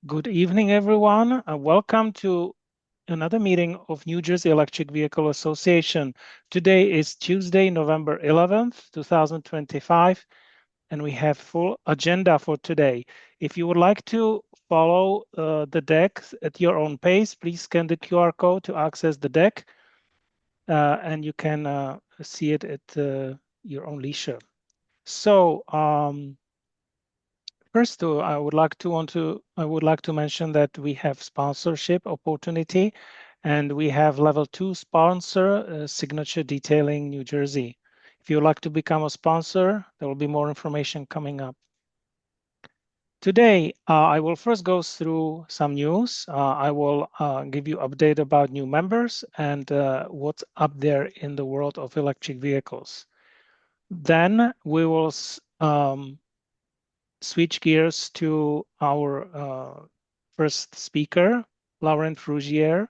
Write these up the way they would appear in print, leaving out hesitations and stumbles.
Good evening, everyone. Welcome to another meeting of New Jersey Electric Vehicle Association. Today is Tuesday, November 11th, 2025, and we have full agenda for today. If you would like to follow the deck at your own pace, please scan the QR code to access the deck, and you can see it at your own leisure. So, First, I would like to mention that we have sponsorship opportunity, and we have level 2 sponsor, Signature Detailing New Jersey. If you would like to become a sponsor, there will be more information coming up. Today, I will first go through some news. I will give you update about new members and what's up there in the world of electric vehicles. Then we will switch gears to our first speaker, Laurent Frugier.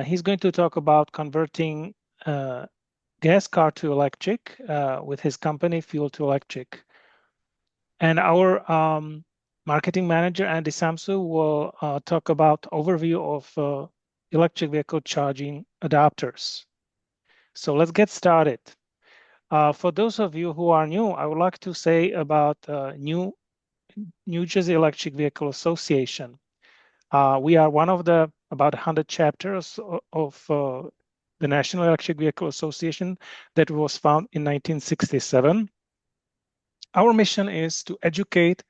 He's going to talk about converting gas car to electric with his company, Fuel to Electric. And our marketing manager, Andy Samsu, will talk about overview of electric vehicle charging adapters. So let's get started. For those of you who are new, I would like to say about New Jersey Electric Vehicle Association. We are one of the about 100 chapters of the National Electric Vehicle Association that was founded in 1967. Our mission is to educate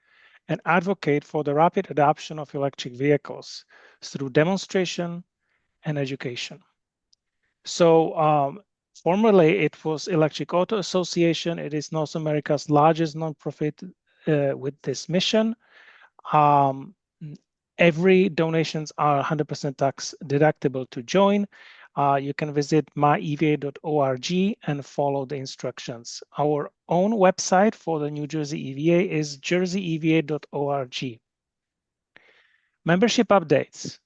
and advocate for the rapid adoption of electric vehicles through demonstration and education. So formerly it was Electric Auto Association. It is North America's largest nonprofit with this mission. Every donations are 100% tax deductible to join. You can visit myeva.org and follow the instructions. Our own website for the New Jersey EVA is jerseyeva.org. Membership updates.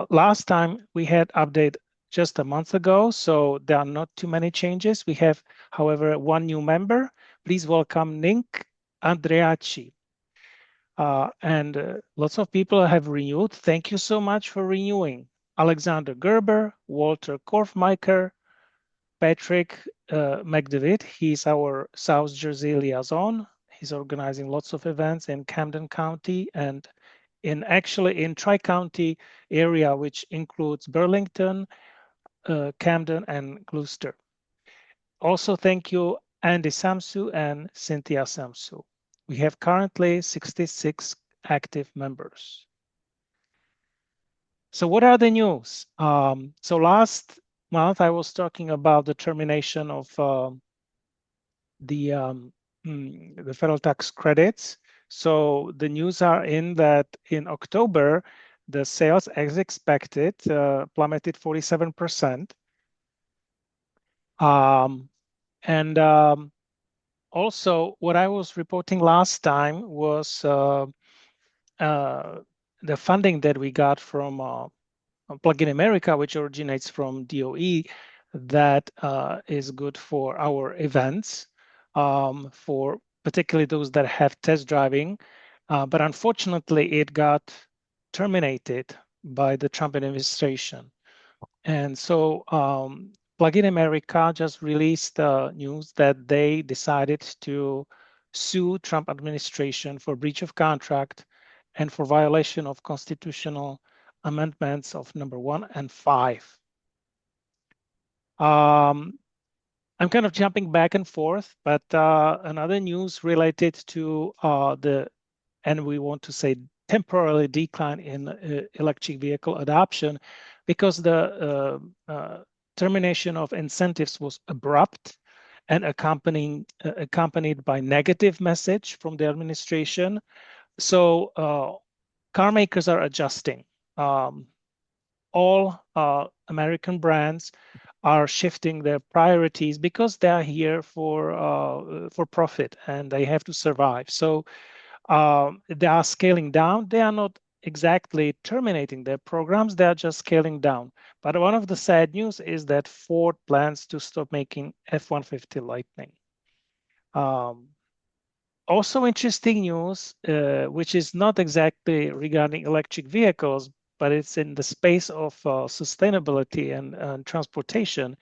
Last time we had update just a month ago, so there are not too many changes. We have, however, one new member. Please welcome Nick Andreacci. And lots of people have renewed. Thank you so much for renewing. Alexander Gerber, Walter Korfmeiker, Patrick McDavid. He's our South Jersey liaison. He's organizing lots of events in Camden County and in Tri-County area, which includes Burlington, Camden, and Gloucester. Also, thank you, Andy Samsu and Cynthia Samsu. We have currently 66 active members. So what are the news? So last month I was talking about the termination of the federal tax credits. So the news are in that in October, the sales as expected plummeted 47%. And also, what I was reporting last time was the funding that we got from Plug in America, which originates from DOE, that is good for our events, for particularly those that have test driving. But unfortunately, it got terminated by the Trump administration. And so Plug in America just released news that they decided to sue Trump administration for breach of contract and for violation of constitutional amendments of number 1 and 5. I'm kind of jumping back and forth, but another news related to and we want to say temporarily decline in electric vehicle adoption, because the termination of incentives was abrupt and accompanied by negative message from the administration. So car makers are adjusting. All American brands are shifting their priorities because they are here for profit and they have to survive. So they are scaling down. They are not exactly terminating their programs. They are just scaling down. But one of the sad news is that Ford plans to stop making F-150 Lightning. Also interesting news, which is not exactly regarding electric vehicles, but it's in the space of sustainability and transportation,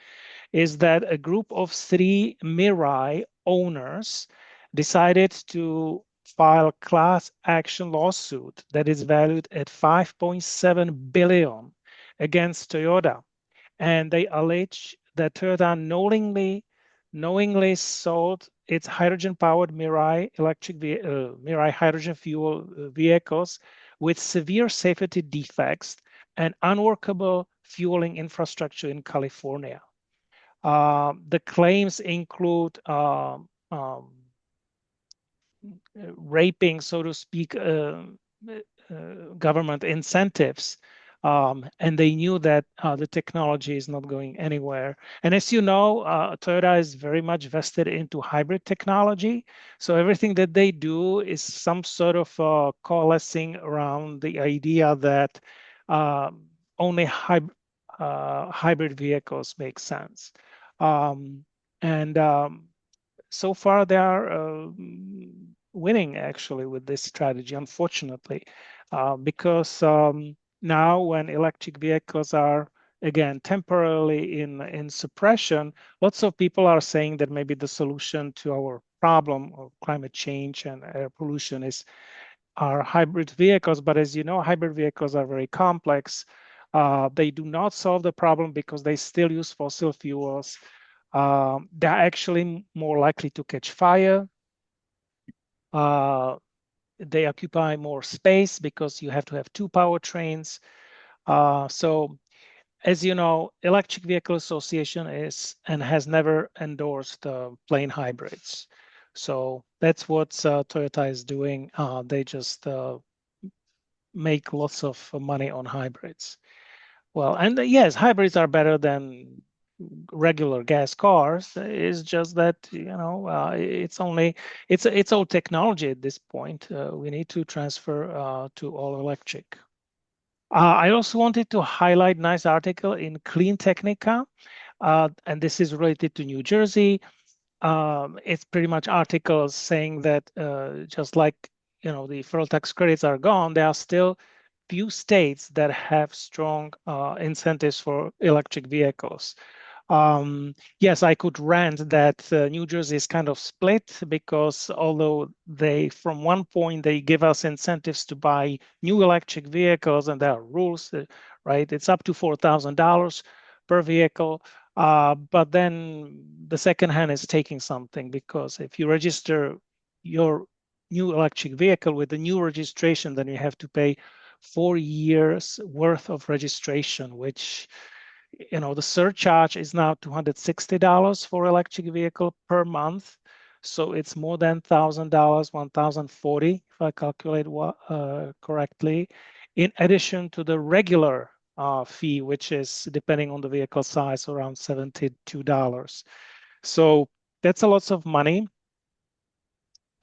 is that a group of three Mirai owners decided to file class action lawsuit that is valued at 5.7 billion against Toyota. And they allege that Toyota knowingly sold its hydrogen-powered Mirai hydrogen fuel vehicles with severe safety defects and unworkable fueling infrastructure in California. The claims include raping, so to speak, government incentives. And they knew that the technology is not going anywhere. And as you know, Toyota is very much vested into hybrid technology. So everything that they do is some sort of coalescing around the idea that only hybrid vehicles make sense. And so far, they are winning actually with this strategy, unfortunately, because now when electric vehicles are again temporarily in suppression, lots of people are saying that maybe the solution to our problem of climate change and air pollution is are hybrid vehicles. But as you know, hybrid vehicles are very complex. They do not solve the problem because they still use fossil fuels. They're actually more likely to catch fire. They occupy more space because you have to have two powertrains. So as you know, Electric Vehicle Association is and has never endorsed plain hybrids. So that's what Toyota is doing. They just make lots of money on hybrids. Well, and yes, hybrids are better than regular gas cars. It's just that it's old technology at this point. We need to transfer to all electric. I also wanted to highlight a nice article in Clean Technica, and this is related to New Jersey. It's pretty much articles saying that just like the federal tax credits are gone, there are still few states that have strong incentives for electric vehicles. Yes, I could rant that New Jersey is kind of split because although from one point, they give us incentives to buy new electric vehicles and there are rules, right? It's up to $4,000 per vehicle. But then the second hand is taking something because if you register your new electric vehicle with the new registration, then you have to pay 4 years worth of registration, which the surcharge is now $260 for electric vehicle per month. So it's more than $1,000, 1,040 if I calculate correctly, in addition to the regular fee, which is depending on the vehicle size, around $72. So that's a lot of money.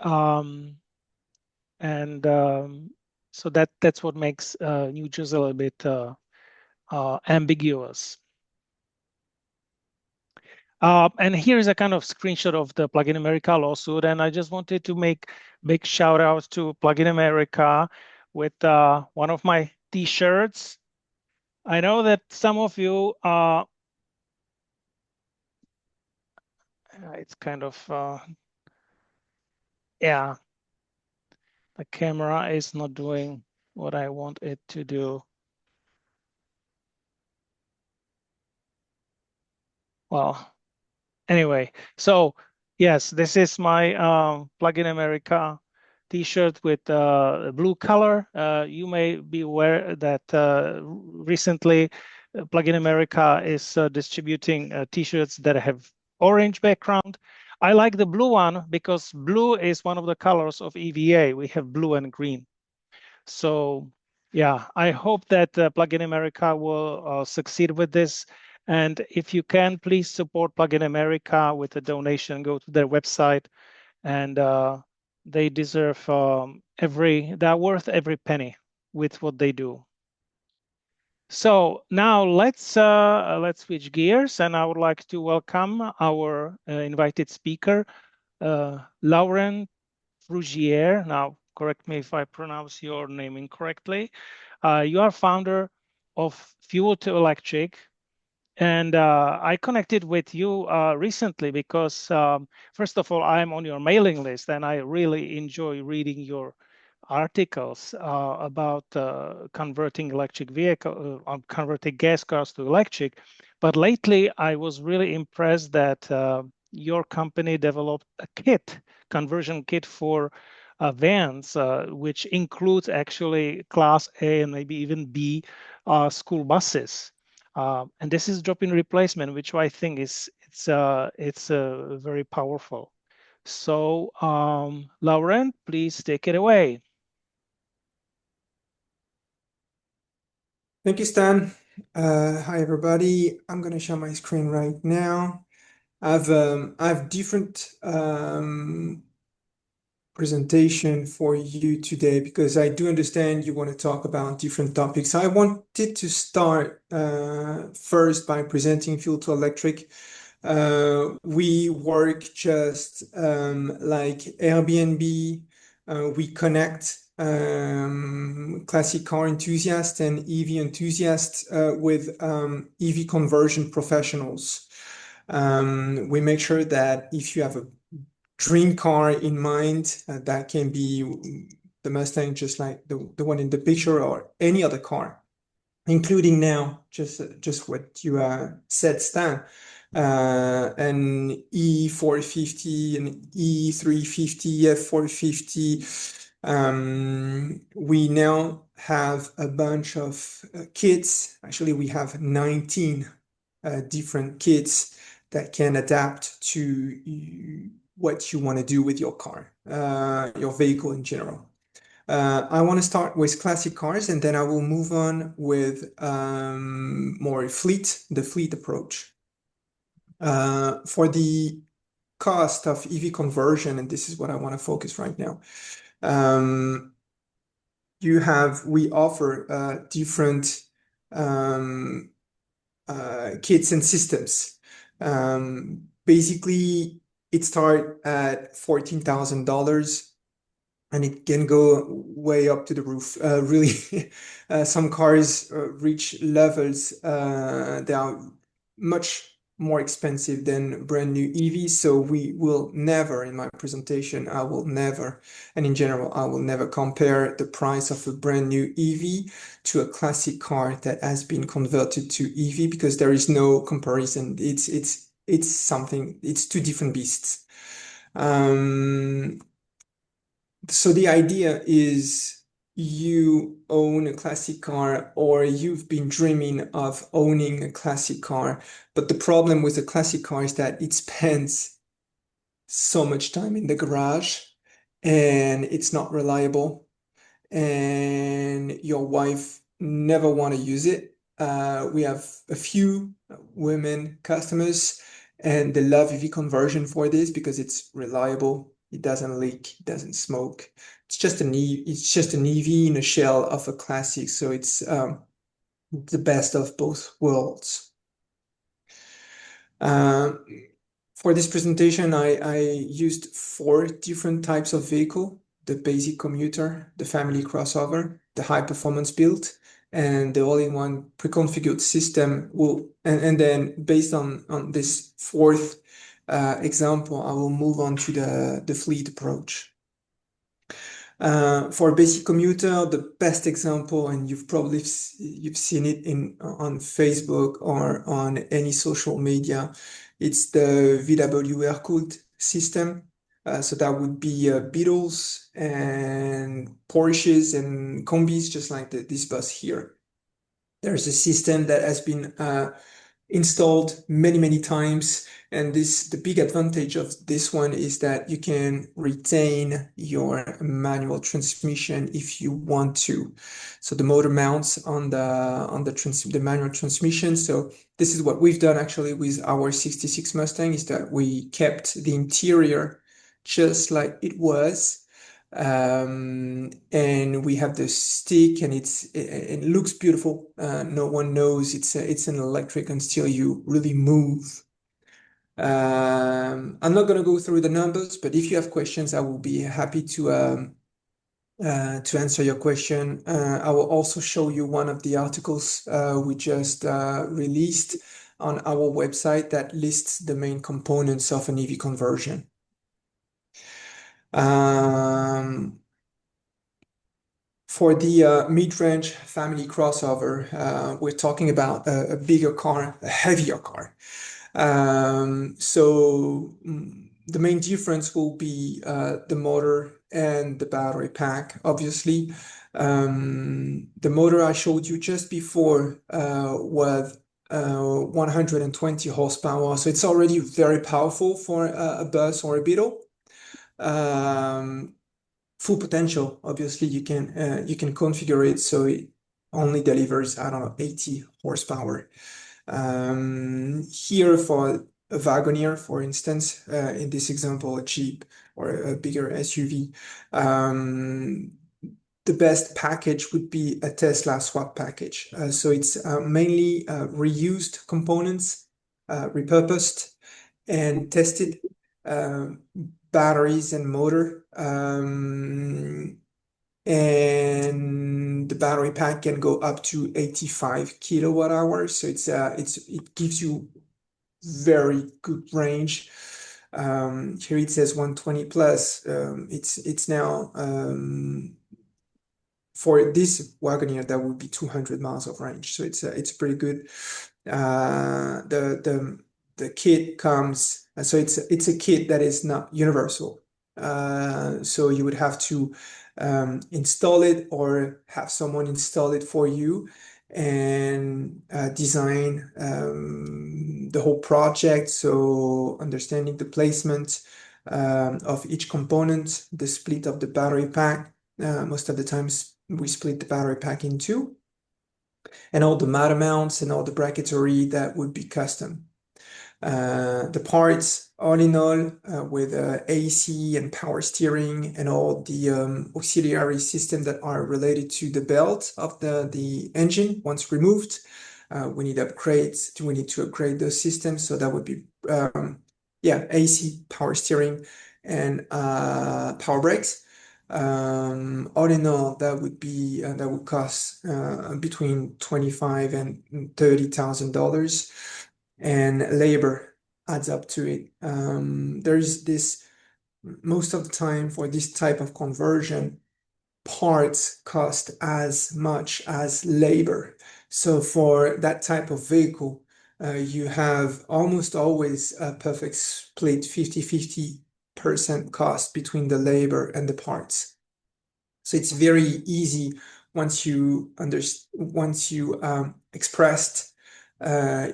And so that's what makes New Jersey a little bit ambiguous. And here's a kind of screenshot of the Plug-in America lawsuit. And I just wanted to make big shout outs to Plug-in America with one of my t-shirts. I know that some of you, it's kind of, yeah, the camera is not doing what I want it to do. Well, anyway, so yes, this is my Plug-in America T-shirt with blue color. You may be aware that recently Plug-in America is distributing T-shirts that have orange background. I like the blue one because blue is one of the colors of EVA. We have blue and green. So yeah, I hope that Plug-in America will succeed with this. And if you can, please support Plug-in America with a donation. Go to their website, and they deserve they're worth every penny with what they do. So now let's switch gears, and I would like to welcome our invited speaker, Lauren Frugier. Now, correct me if I pronounce your name incorrectly. You are founder of Fuel to Electric, and I connected with you recently because, first of all, I'm on your mailing list, and I really enjoy reading your articles about converting electric vehicle, converting gas cars to electric. But lately, I was really impressed that your company developed a kit, conversion kit for vans, which includes actually Class A and maybe even B school buses. And this is drop-in replacement, which I think it's very powerful. So, Lauren, please take it away. Thank you, Stan. Hi, everybody. I'm going to share my screen right now. I have different presentation for you today because I do understand you want to talk about different topics. I wanted to start first by presenting Fuel to Electric. We work just like Airbnb. We connect classic car enthusiasts and EV enthusiasts with EV conversion professionals. We make sure that if you have a dream car in mind, that can be the Mustang, just like the one in the picture, or any other car, including now just what you said, Stan, an E450, an E350, F450. We now have a bunch of kits. Actually, we have 19 different kits that can adapt to what you want to do with your car, your vehicle in general. I want to start with classic cars, and then I will move on with more the fleet approach. For the cost of EV conversion, and this is what I want to focus right now. Um, we offer different um, kits and systems. Basically, it starts at $14,000 and it can go way up to the roof. Really, some cars reach levels that are much more expensive than brand new EVs. So we will never, in my presentation, I will never, and in general, I will never compare the price of a brand new EV to a classic car that has been converted to EV, because there is no comparison. It's two different beasts. So the idea is you own a classic car, or you've been dreaming of owning a classic car, but the problem with a classic car is that it spends so much time in the garage and it's not reliable, and your wife never want to use it. We have a few women customers, and they love EV conversion for this because it's reliable. It doesn't leak, it doesn't smoke. It's just an EV in a shell of a classic. So it's the best of both worlds. Um, for this presentation, I used four different types of vehicle: the basic commuter, the family crossover, the high performance build, and the all-in-one pre-configured system. And then based on this fourth example, I will move on to the fleet approach. For basic commuter, the best example, and you've seen it on Facebook or on any social media, it's the VW air-cooled system. So that would be Beetles and Porsches and Combis, just like this bus here. There's a system that has been installed many times, and the big advantage of this one is that you can retain your manual transmission if you want to. So the motor mounts on the manual transmission. So this is what we've done actually with our 66 Mustang, is that we kept the interior just like it was. And we have the stick, and it looks beautiful. No one knows it's an electric until you really move. I'm not going to go through the numbers, but if you have questions, I will be happy to answer your question. I will also show you one of the articles we just released on our website that lists the main components of an EV conversion. Um, for the mid-range family crossover, we're talking about a bigger car, a heavier car. The main difference will be the motor and the battery pack, obviously. The motor I showed you just before was 120 horsepower, so it's already very powerful for a bus or a Beetle. Um, Full potential, obviously, you can configure it so it only delivers, I don't know, 80 horsepower. Here for a Wagoneer, for instance, in this example, a Jeep or a bigger SUV, the best package would be a Tesla swap package. So it's mainly reused components, repurposed and tested, um, batteries and motor. And the battery pack can go up to 85 kilowatt hours. So it gives you very good range. Here it says 120 plus. It's now for this Wagoneer that would be 200 miles of range. So it's pretty good. The kit comes, so it's a kit that is not universal. So you would have to install it or have someone install it for you and design the whole project. So understanding the placement of each component, the split of the battery pack. Most of the times we split the battery pack in two, and all the mat mounts and all the bracketry that would be custom. The parts, all in all, with AC and power steering and all the auxiliary systems that are related to the belt of the engine once removed. We need upgrades. We need to upgrade those systems. So that would be, yeah, AC, power steering, and power brakes. All in all, that would cost between 25 and $30,000, and labor adds up to it. There's this most of the time for this type of conversion, parts cost as much as labor. So for that type of vehicle, you have almost always a perfect split 50-50% cost between the labor and the parts. So it's very easy once you expressed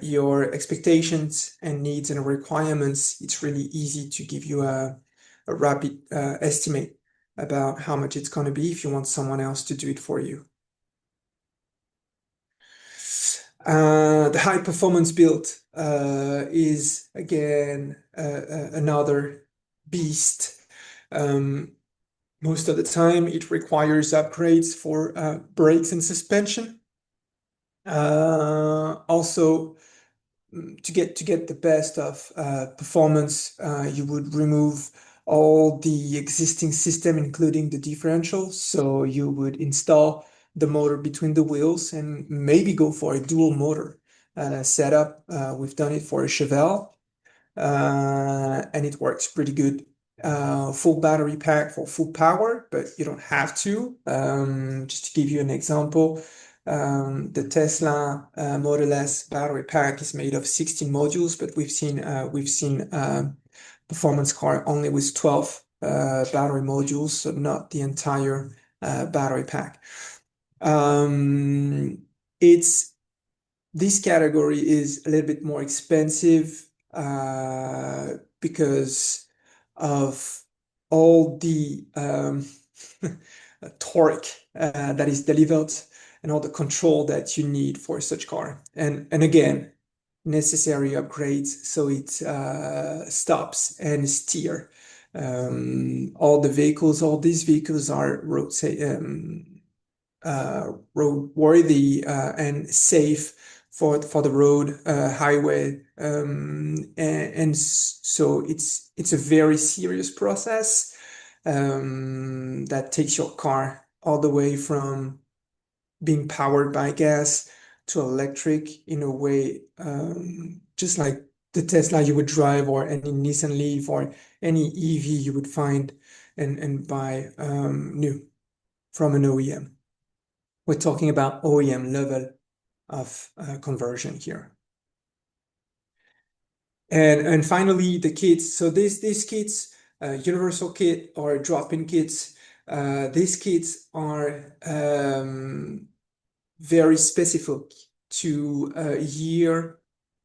your expectations and needs and requirements. It's really easy to give you a rapid estimate about how much it's going to be if you want someone else to do it for you. The high performance build is again another beast. Most of the time, it requires upgrades for brakes and suspension. Also, to get the best of performance, you would remove all the existing system, including the differential. So you would install the motor between the wheels and maybe go for a dual motor setup. We've done it for a Chevelle, and it works pretty good. Full battery pack for full power, but you don't have to. Just to give you an example, the Tesla Model S battery pack is made of 16 modules, but we've seen performance car only with 12 battery modules, so not the entire battery pack. It's This category is a little bit more expensive because of all the torque that is delivered and all the control that you need for such car. And again, necessary upgrades so it stops and steer. All these vehicles are roadworthy and safe for the road, highway, and so it's a very serious process that takes your car all the way from being powered by gas to electric in a way, just like the Tesla you would drive or any Nissan Leaf or any EV you would find and buy new from an OEM. We're talking about OEM level of conversion here. And finally, the kits. So these kits, universal kit or drop-in kits, these kits are very specific to a year,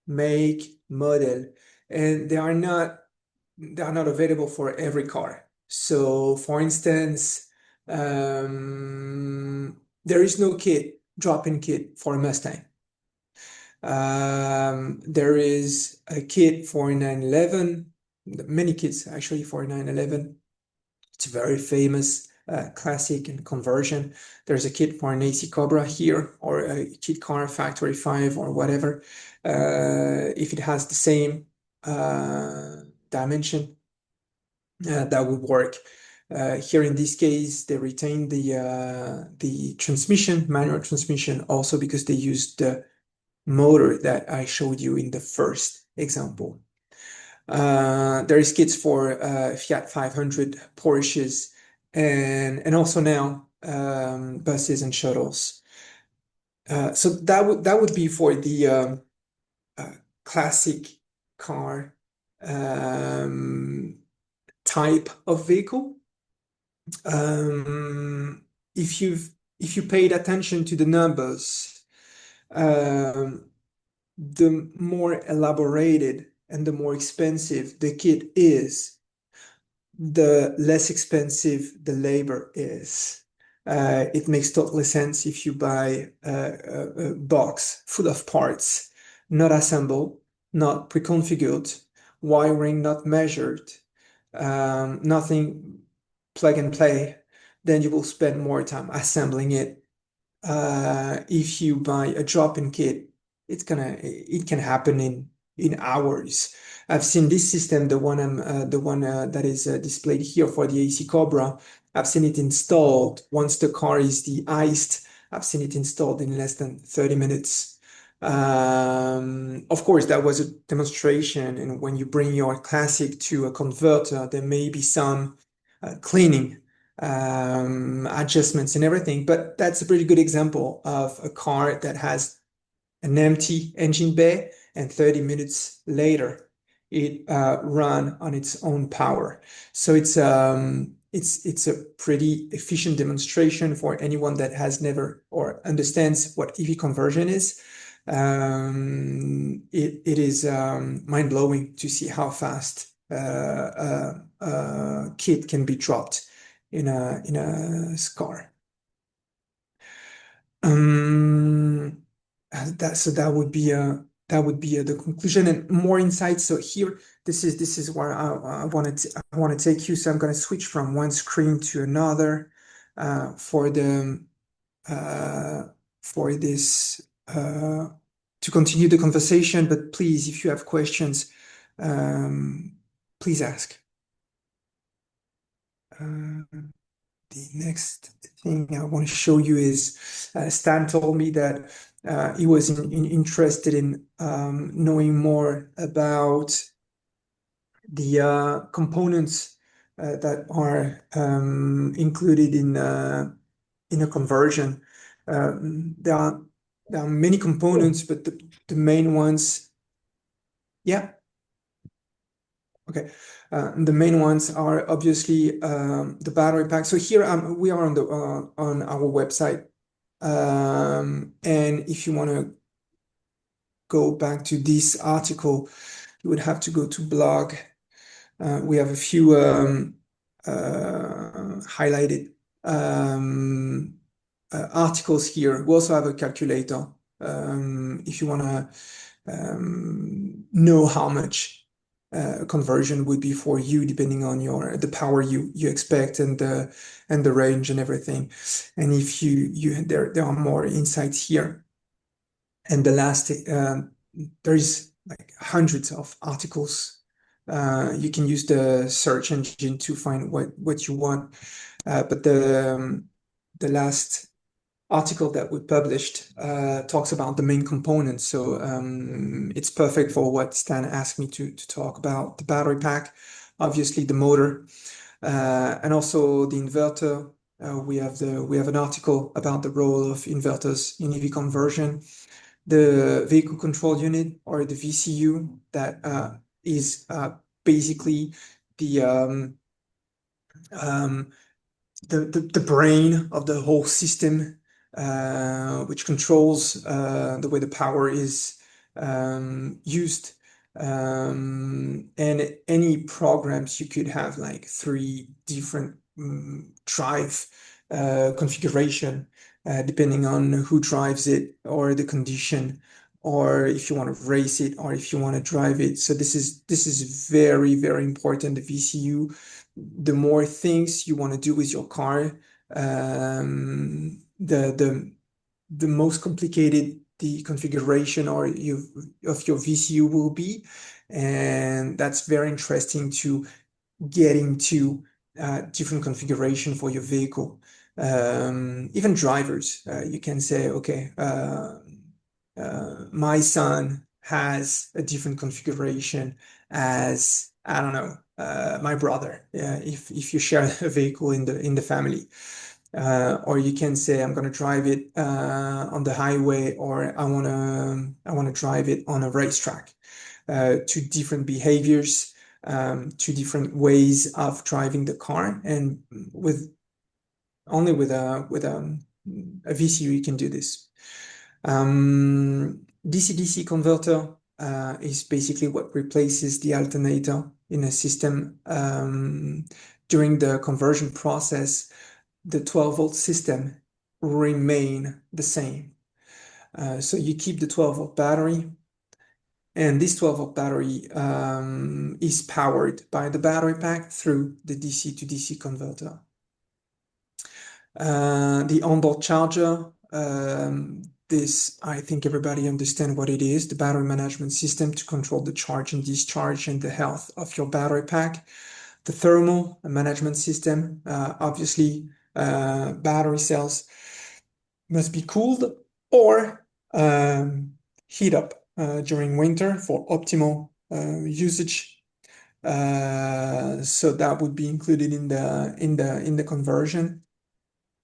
make, model, and they are not available for every car. So, for instance, there is no kit, drop-in kit for a Mustang. There is a kit for 911, many kits actually for 911. It's a very famous classic and conversion. There's a kit for an AC Cobra here, or a kit car Factory 5 or whatever. If it has the same dimension, that would work. Here in this case, they retain the transmission, manual transmission, also because they used the motor that I showed you in the first example. There is kits for Fiat 500, Porsches, and also now buses and shuttles. So that would be for the uh, classic car type of vehicle. Um, if you paid attention to the numbers, um, the more elaborated and the more expensive the kit is, the less expensive the labor is. It makes totally sense if you buy a box full of parts, not assembled, not pre-configured, wiring not measured, nothing plug and play, then you will spend more time assembling it. If you buy a drop-in kit, it can happen in hours. I've seen this system, the one that is displayed here for the AC Cobra. I've seen it installed once the car is de-iced. I've seen it installed in less than 30 minutes. Of course, that was a demonstration, and when you bring your classic to a converter, there may be some cleaning adjustments and everything. But that's a pretty good example of a car that has an empty engine bay, and 30 minutes later, it run on its own power. So it's a pretty efficient demonstration for anyone that has never or understands what EV conversion is. It is mind-blowing to see how fast a kit can be dropped in a car. Um, that would be the conclusion and more insights. So here, this is where I want to take you. So I'm going to switch from one screen to another for the for this to continue the conversation. But please, if you have questions, please ask. The next thing I want to show you is Stan told me that he was interested in knowing more about the components that are included in a conversion. There are many components, but the main ones, yeah. Okay. The main ones are obviously the battery pack. So here we are on our website, and if you want to go back to this article, you would have to go to blog. We have a few highlighted articles here. We also have a calculator if you want to know how much conversion would be for you, depending on the power you expect and the range and everything. And if there are more insights here. And the last, there is like hundreds of articles. You can use the search engine to find what you want. But the last article that we published talks about the main components. So it's perfect for what Stan asked me to talk about: the battery pack, obviously the motor, and also the inverter. We have an article about the role of inverters in EV conversion, the vehicle control unit, or the VCU, that is basically the um, the brain of the whole system, which controls the way the power is used. And any programs, you could have like three different drive configuration, depending on who drives it or the condition, or if you want to race it or if you want to drive it. So this is very, very important. The VCU, the more things you want to do with your car, the most complicated the configuration or of your VCU will be. And that's very interesting to get into different configuration for your vehicle. Even drivers, you can say, okay, my son has a different configuration as, I don't know, my brother. Yeah, if you share a vehicle in the family, or you can say, I'm going to drive it on the highway, or I want to drive it on a racetrack. Two different behaviors, two different ways of driving the car, and with only with a VCU you can do this. DC-DC converter is basically what replaces the alternator in a system. During the conversion process, the 12-volt system remain the same. So you keep the 12-volt battery, and this 12-volt battery is powered by the battery pack through the DC to DC converter. The onboard charger, this, I think everybody understands what it is: the battery management system to control the charge and discharge and the health of your battery pack. The thermal management system, obviously, battery cells must be cooled or heat up during winter for optimal usage. So that would be included in the conversion.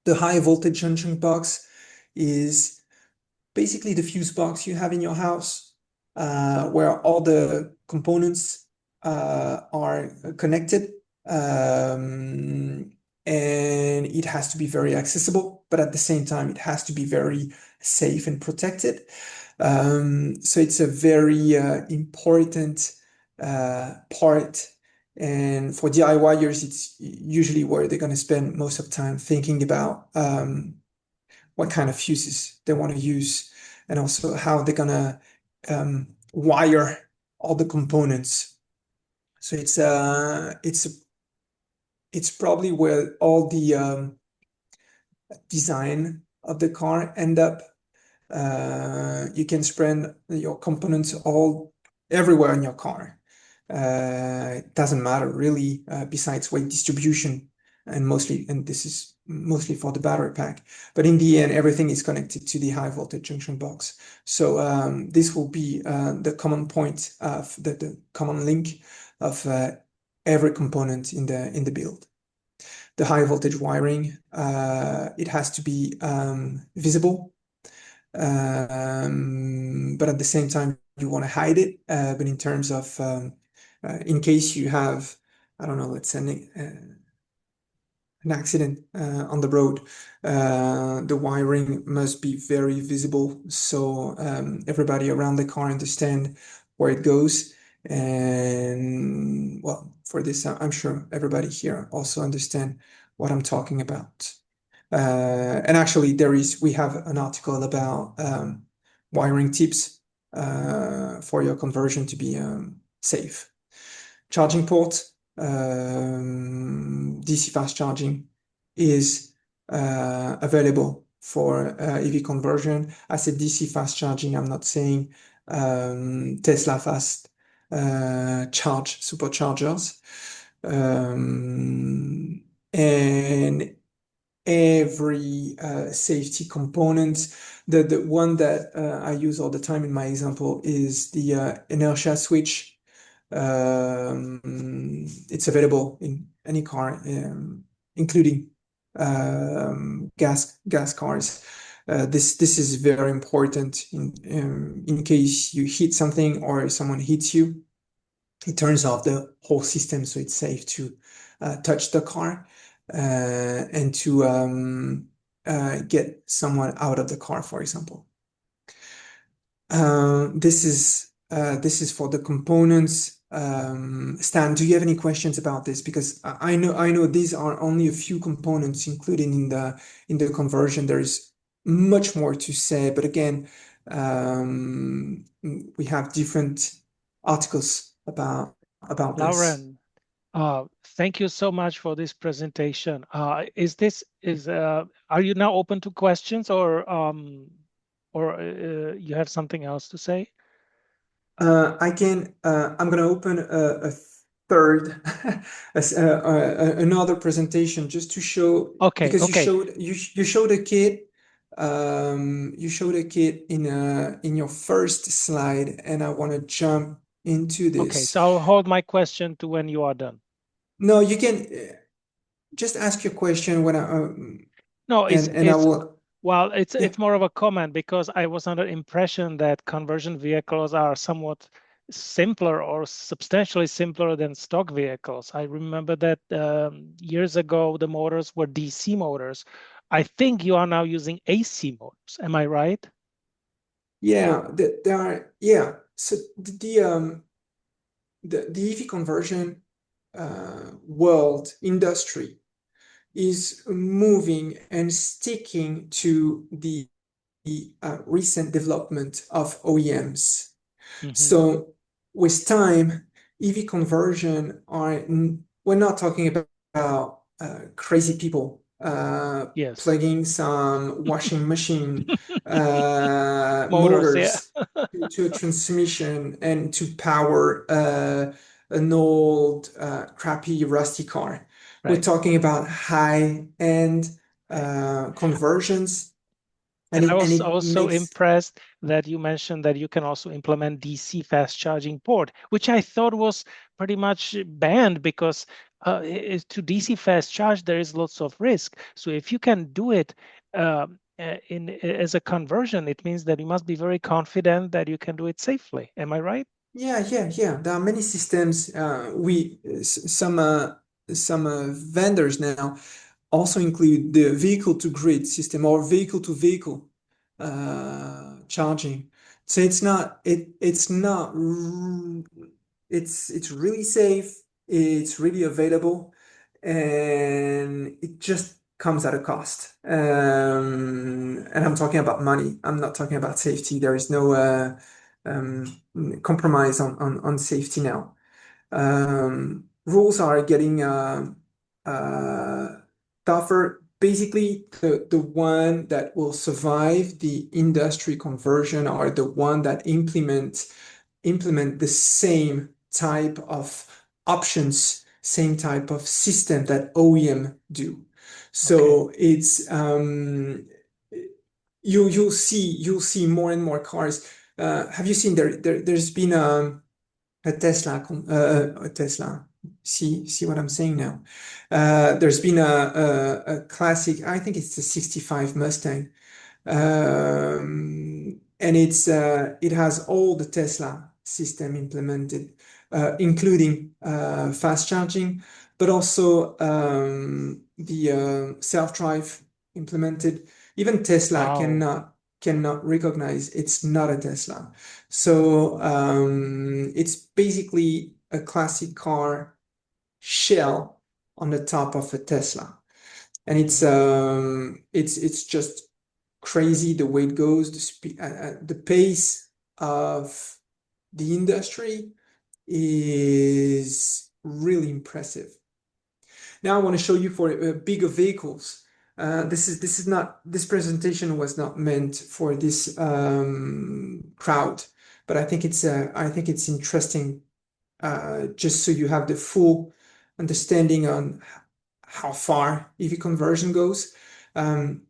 The high voltage junction box is basically the fuse box you have in your house, where all the components are connected. And it has to be very accessible, but at the same time, it has to be very safe and protected. So it's a very important part. And for DIYers, it's usually where they're going to spend most of the time thinking about what kind of fuses they want to use, and also how they're gonna wire all the components. So it's probably where all the design of the car end up. You can spread your components all everywhere in your car. It doesn't matter really, besides weight distribution, and this is mostly for the battery pack. But in the end, everything is connected to the high voltage junction box. So this will be the common point of the common link of every component in the build. The high voltage wiring, it has to be visible, but at the same time you want to hide it. But in terms of in case you have, I don't know, let's say an accident on the road, the wiring must be very visible, so everybody around the car understand where it goes. And well, for this, I'm sure everybody here also understand what I'm talking about. And actually, we have an article about wiring tips for your conversion to be safe. Charging port, DC fast charging is available for EV conversion. I said DC fast charging. I'm not saying Tesla fast charge superchargers. And every safety component. The one that I use all the time in my example is the inertia switch. It's available in any car, including gas cars. This is very important in case you hit something or someone hits you. It turns off the whole system, so it's safe to touch the car and to get someone out of the car, for example. This is for the components. Stan, do you have any questions about this? Because I know these are only a few components included in the conversion. There is much more to say, but again, we have different articles about this. Lauren, thank you so much for this presentation. Are you now open to questions, or you have something else to say? I'm going to open a third, another presentation just to show, Okay, because okay, you showed a kit, you showed a kit in your first slide, and I want to jump into okay. this. So I'll hold my question to when you are done. No, you can just ask your question when No, and I it's will, well, yeah. it's more of a comment because I was under impression that conversion vehicles are somewhat simpler or substantially simpler than stock vehicles. I remember that years ago the motors were DC motors. I think you are now using AC motors. Am I right? Yeah, there are, yeah. So the EV conversion world industry is moving and sticking to the recent development of OEMs. Hmm. So with time, EV conversion we're not talking about crazy people Yes. plugging some washing machine Motors, yeah. motors to a transmission and to power an old crappy rusty car. We're Right. talking about high-end Right. conversions, And I and was it also makes, impressed that you mentioned that you can also implement DC fast charging port, which I thought was pretty much banned because to DC fast charge, there is lots of risk. So if you can do it as a conversion, it means that you must be very confident that you can do it safely. Am I right? yeah. There are many systems. Some vendors now also include the vehicle to grid system or vehicle to vehicle charging. So it's really safe. It's really available, and it just comes at a cost. And I'm talking about money. I'm not talking about safety. There is no compromise on safety now. Rules are getting uh, tougher. Basically, the one that will survive the industry conversion are the one that implement the same type of options, same type of system that OEM do. Okay. So it's you'll see more and more cars. Have you seen there's been a Tesla. See what I'm saying now. There's been a classic. I think it's the '65 Mustang, and it has all the Tesla system implemented, including fast charging, but also the self-drive implemented. Even Tesla Wow. cannot recognize it's not a Tesla. So it's basically a classic car shell on the top of a Tesla, and Mhm. it's just crazy the way it goes, the pace of the industry is really impressive. Now I want to show you for bigger vehicles. This presentation was not meant for this crowd, but I think it's interesting, just so you have the full understanding on how far EV conversion goes. Um,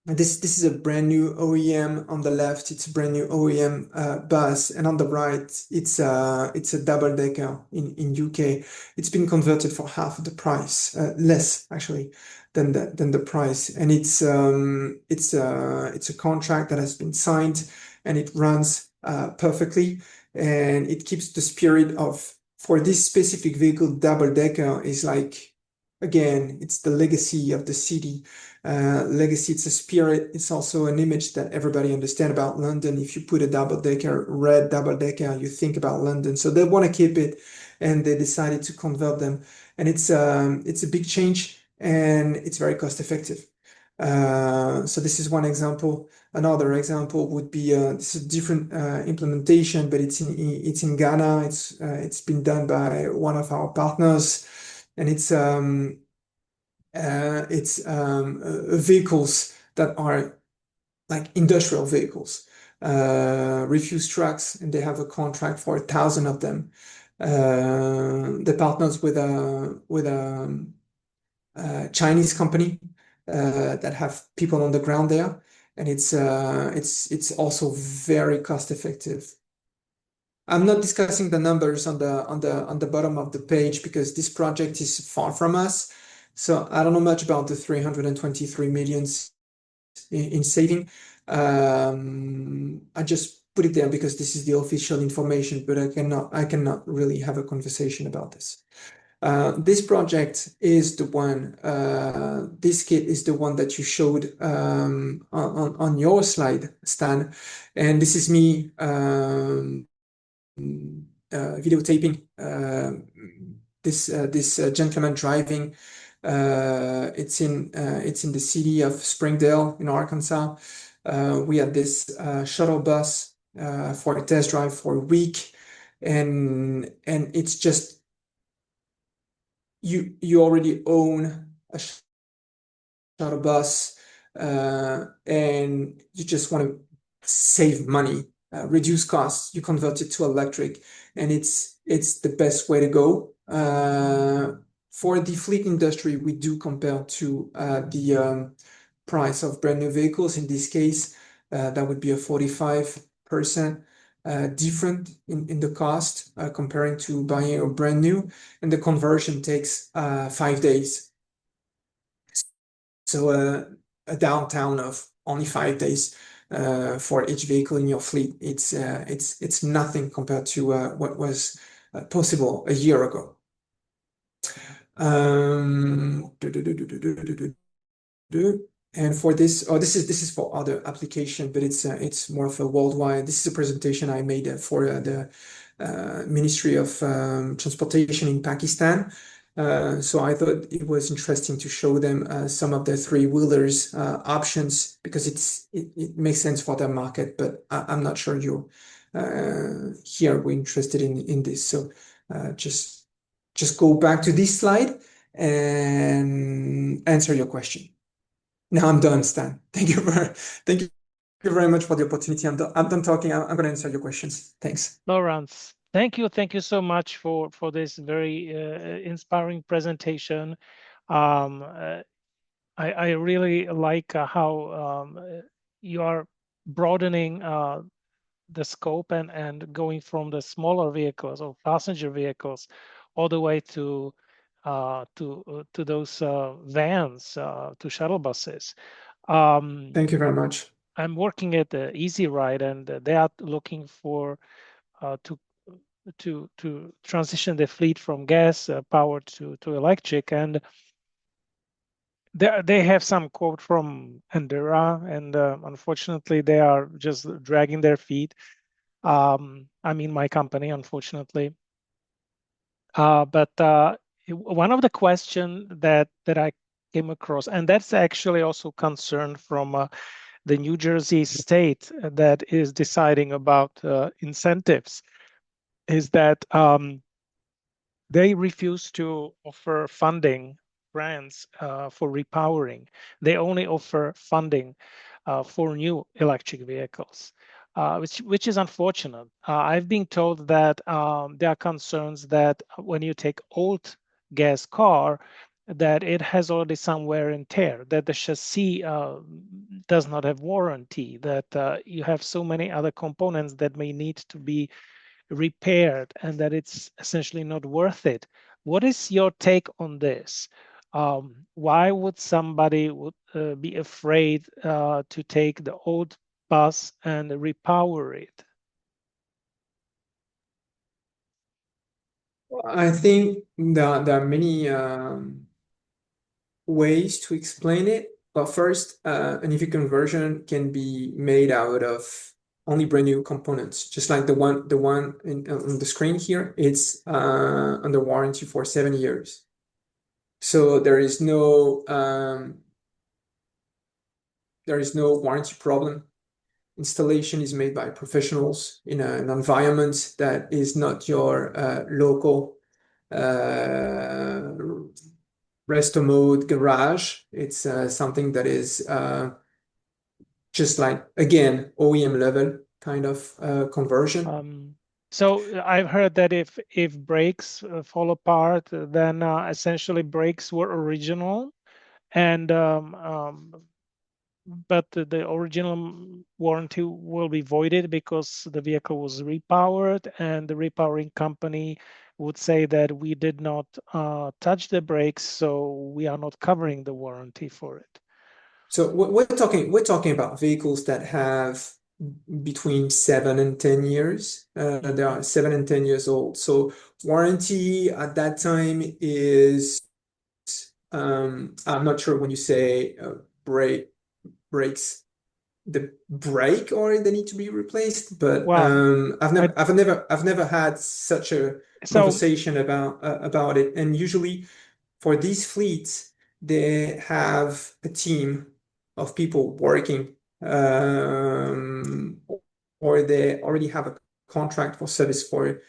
this is a brand new OEM. On the left, it's a brand new OEM bus, and on the right, it's a double decker in UK. It's been converted for half of the price, less actually than the price, and it's a contract that has been signed, and it runs perfectly, and it keeps the spirit of, for this specific vehicle, double decker is like, again, it's the legacy of the city. Legacy, it's a spirit. It's also an image that everybody understand about London. If you put a double decker, red double decker, you think about London. So they want to keep it, and they decided to convert them. And it's a big change, and it's very cost effective. So this is one example. Another example would be this is a different implementation, but it's in Ghana. It's been done by one of our partners, and it's vehicles that are like industrial vehicles, refuse trucks, and they have a contract for 1,000 of them. The partners with a Chinese company that have people on the ground there, and it's also very cost effective. I'm not discussing the numbers on the bottom of the page because this project is far from us. So I don't know much about the 323 millions in saving. I just put it there because this is the official information, but I cannot really have a conversation about this. This project is the one, this kit is the one that you showed on your slide, Stan. And this is me videotaping this gentleman driving. It's in the city of Springdale in Arkansas. We had this shuttle bus for a test drive for a week, and it's just you already own a shuttle bus, and you just want to save money, reduce costs. You convert it to electric, and it's the best way to go. For the fleet industry, we do compare to the price of brand new vehicles. In this case, that would be a 45% different in the cost comparing to buying a brand new, and the conversion takes 5 days. So a downtown of only 5 days for each vehicle in your fleet. It's nothing compared to what was possible a year ago. And for this, this is for other application, but it's more of a worldwide. This is a presentation I made for the Ministry of Transportation in Pakistan. So I thought it was interesting to show them some of the three-wheelers options because it makes sense for their market, but I'm not sure you're here we're interested in this. So just go back to this slide and answer your question. Now I'm done, Stan. Thank you very much for the opportunity. I'm done talking. I'm going to answer your questions. Thanks. Lawrence, thank you so much for this very inspiring presentation. I really like how you are broadening the scope and going from the smaller vehicles or passenger vehicles all the way to those vans, to shuttle buses. Thank you very much. I'm working at the Easy Ride, and they are looking for to transition the fleet from gas powered to electric, and they have some quote from NJEVA, and unfortunately they are just dragging their feet. I mean, my company, unfortunately. But one of the question that I came across, and that's actually also concern from the New Jersey state that is deciding about incentives, is that they refuse to offer funding grants for repowering. They only offer funding for new electric vehicles, which is unfortunate. I've been told that there are concerns that when you take old gas car, that it has already some wear and tear, that the chassis does not have warranty, that you have so many other components that may need to be repaired, and that it's essentially not worth it. What is your take on this? Why would somebody be afraid to take the old bus and repower it? I think there are many ways to explain it. But first, an EV conversion can be made out of only brand new components, just like the one on the screen here. It's under warranty for 7 years. So there is no warranty problem. Installation is made by professionals in an environment that is not your local uh, resto mode garage. It's something that is just like, again, OEM level kind of conversion. So I've heard that if brakes fall apart, then essentially brakes were original, and but the original warranty will be voided because the vehicle was repowered, and the repowering company would say that we did not touch the brakes, so we are not covering the warranty for it. So we're talking about vehicles that have between 7 and 10 years. They Mhm. are 7 and 10 years old. So warranty at that time is I'm not sure when you say brakes, the brake or they need to be replaced, but Well, I, I've never had such a so conversation about it. And usually for these fleets, they have a team of people working, or they already have a contract for service for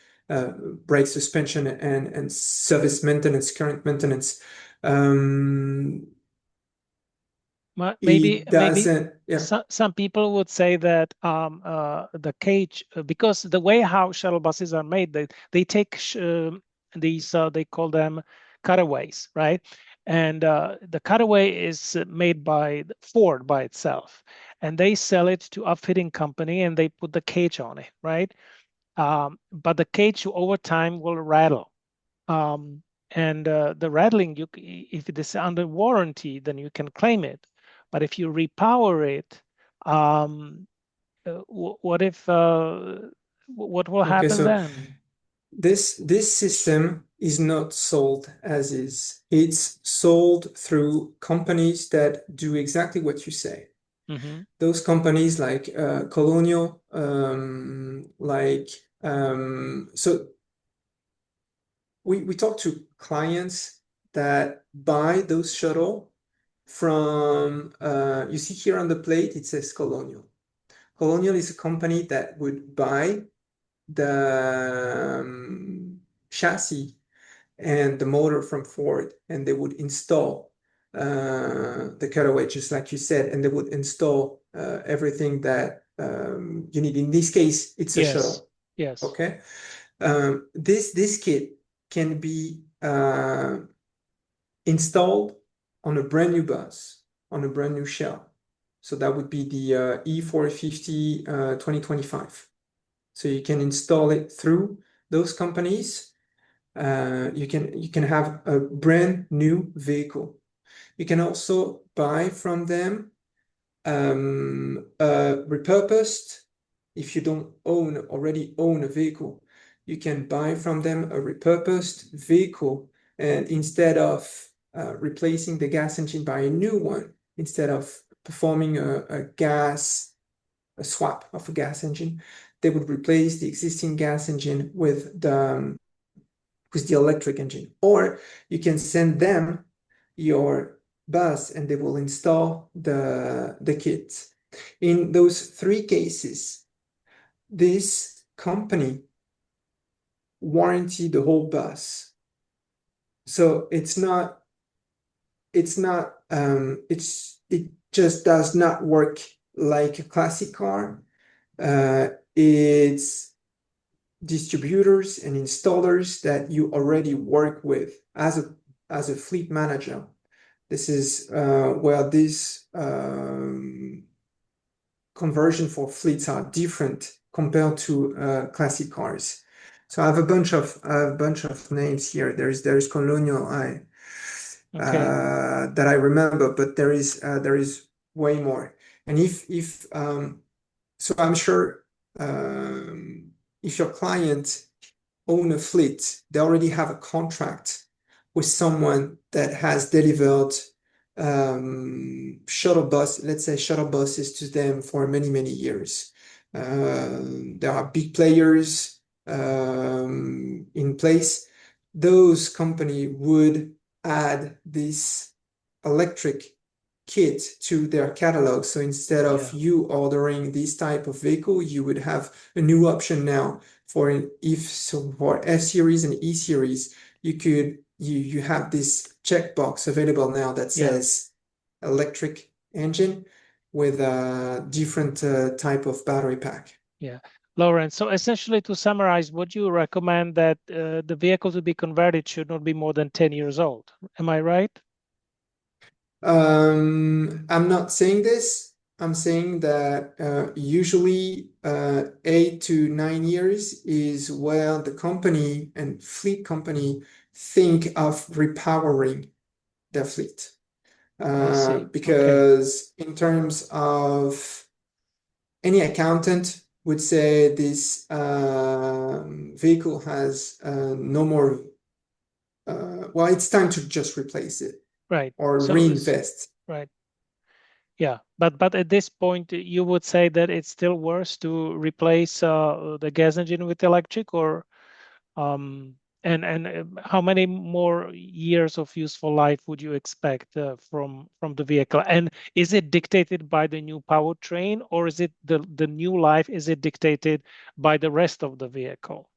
brake suspension and service maintenance, current maintenance. Um, maybe it maybe doesn't, yeah. some people would say that the cage, because the way how shuttle buses are made, they take these they call them cutaways, right? And the cutaway is made by Ford by itself, and they sell it to upfitting company, and they put the cage on it, right? But the cage over time will rattle. And the rattling, if it is under warranty, then you can claim it. But if you repower it, um, what if what will Okay, happen so then? this system is not sold as is. It's sold through companies that do exactly what you say. Hmm. Those companies like Colonial, so we talk to clients that buy those shuttle from, you see here on the plate, it says Colonial. Colonial is a company that would buy the chassis and the motor from Ford, and they would install the cutaway, just like you said, and they would install everything that you need. In this case, it's a Yes, shuttle. yes. Okay, this kit can be installed on a brand new bus, on a brand new shell. So that would be the E450 2025. So you can install it through those companies. You can have a brand new vehicle. You can also buy from them repurposed. If you don't already own a vehicle, you can buy from them a repurposed vehicle, and instead of replacing the gas engine by a new one, instead of performing a swap of a gas engine, they would replace the existing gas engine with the electric engine. Or you can send them your bus and they will install the kit. In those three cases, this company warranty the whole bus. So it's not it's not it just does not work like a classic car. It's distributors and installers that you already work with as a fleet manager. This is where this conversion for fleets are different compared to classic cars. So I have a bunch of names here. There's Colonial Okay. that I remember, but there is way more. And if so, I'm sure if your client own a fleet, they already have a contract with someone that has delivered shuttle bus, let's say shuttle buses to them for many, many years. There are big players in place. Those company would add this electric kit to their catalog. So instead of Yeah. you ordering this type of vehicle, you would have a new option now for an if so for F series and E series, you have this checkbox available now that Yeah. says electric engine with a different type of battery pack. Yeah. Lawrence, so essentially to summarize, would you recommend that the vehicle to be converted should not be more than 10 years old? Am I right? I'm not saying this. I'm saying that usually 8 to 9 years is where the company and fleet company think of repowering their fleet. I see. Okay. Because in terms of any accountant would say this vehicle has no more, well, it's time to just replace it Right. or So, reinvest. right. Yeah. But at this point, you would say that it's still worse to replace the gas engine with electric, or um, and how many more years of useful life would you expect from the vehicle? And is it dictated by the new powertrain, or is it the new life? Is it dictated by the rest of the vehicle?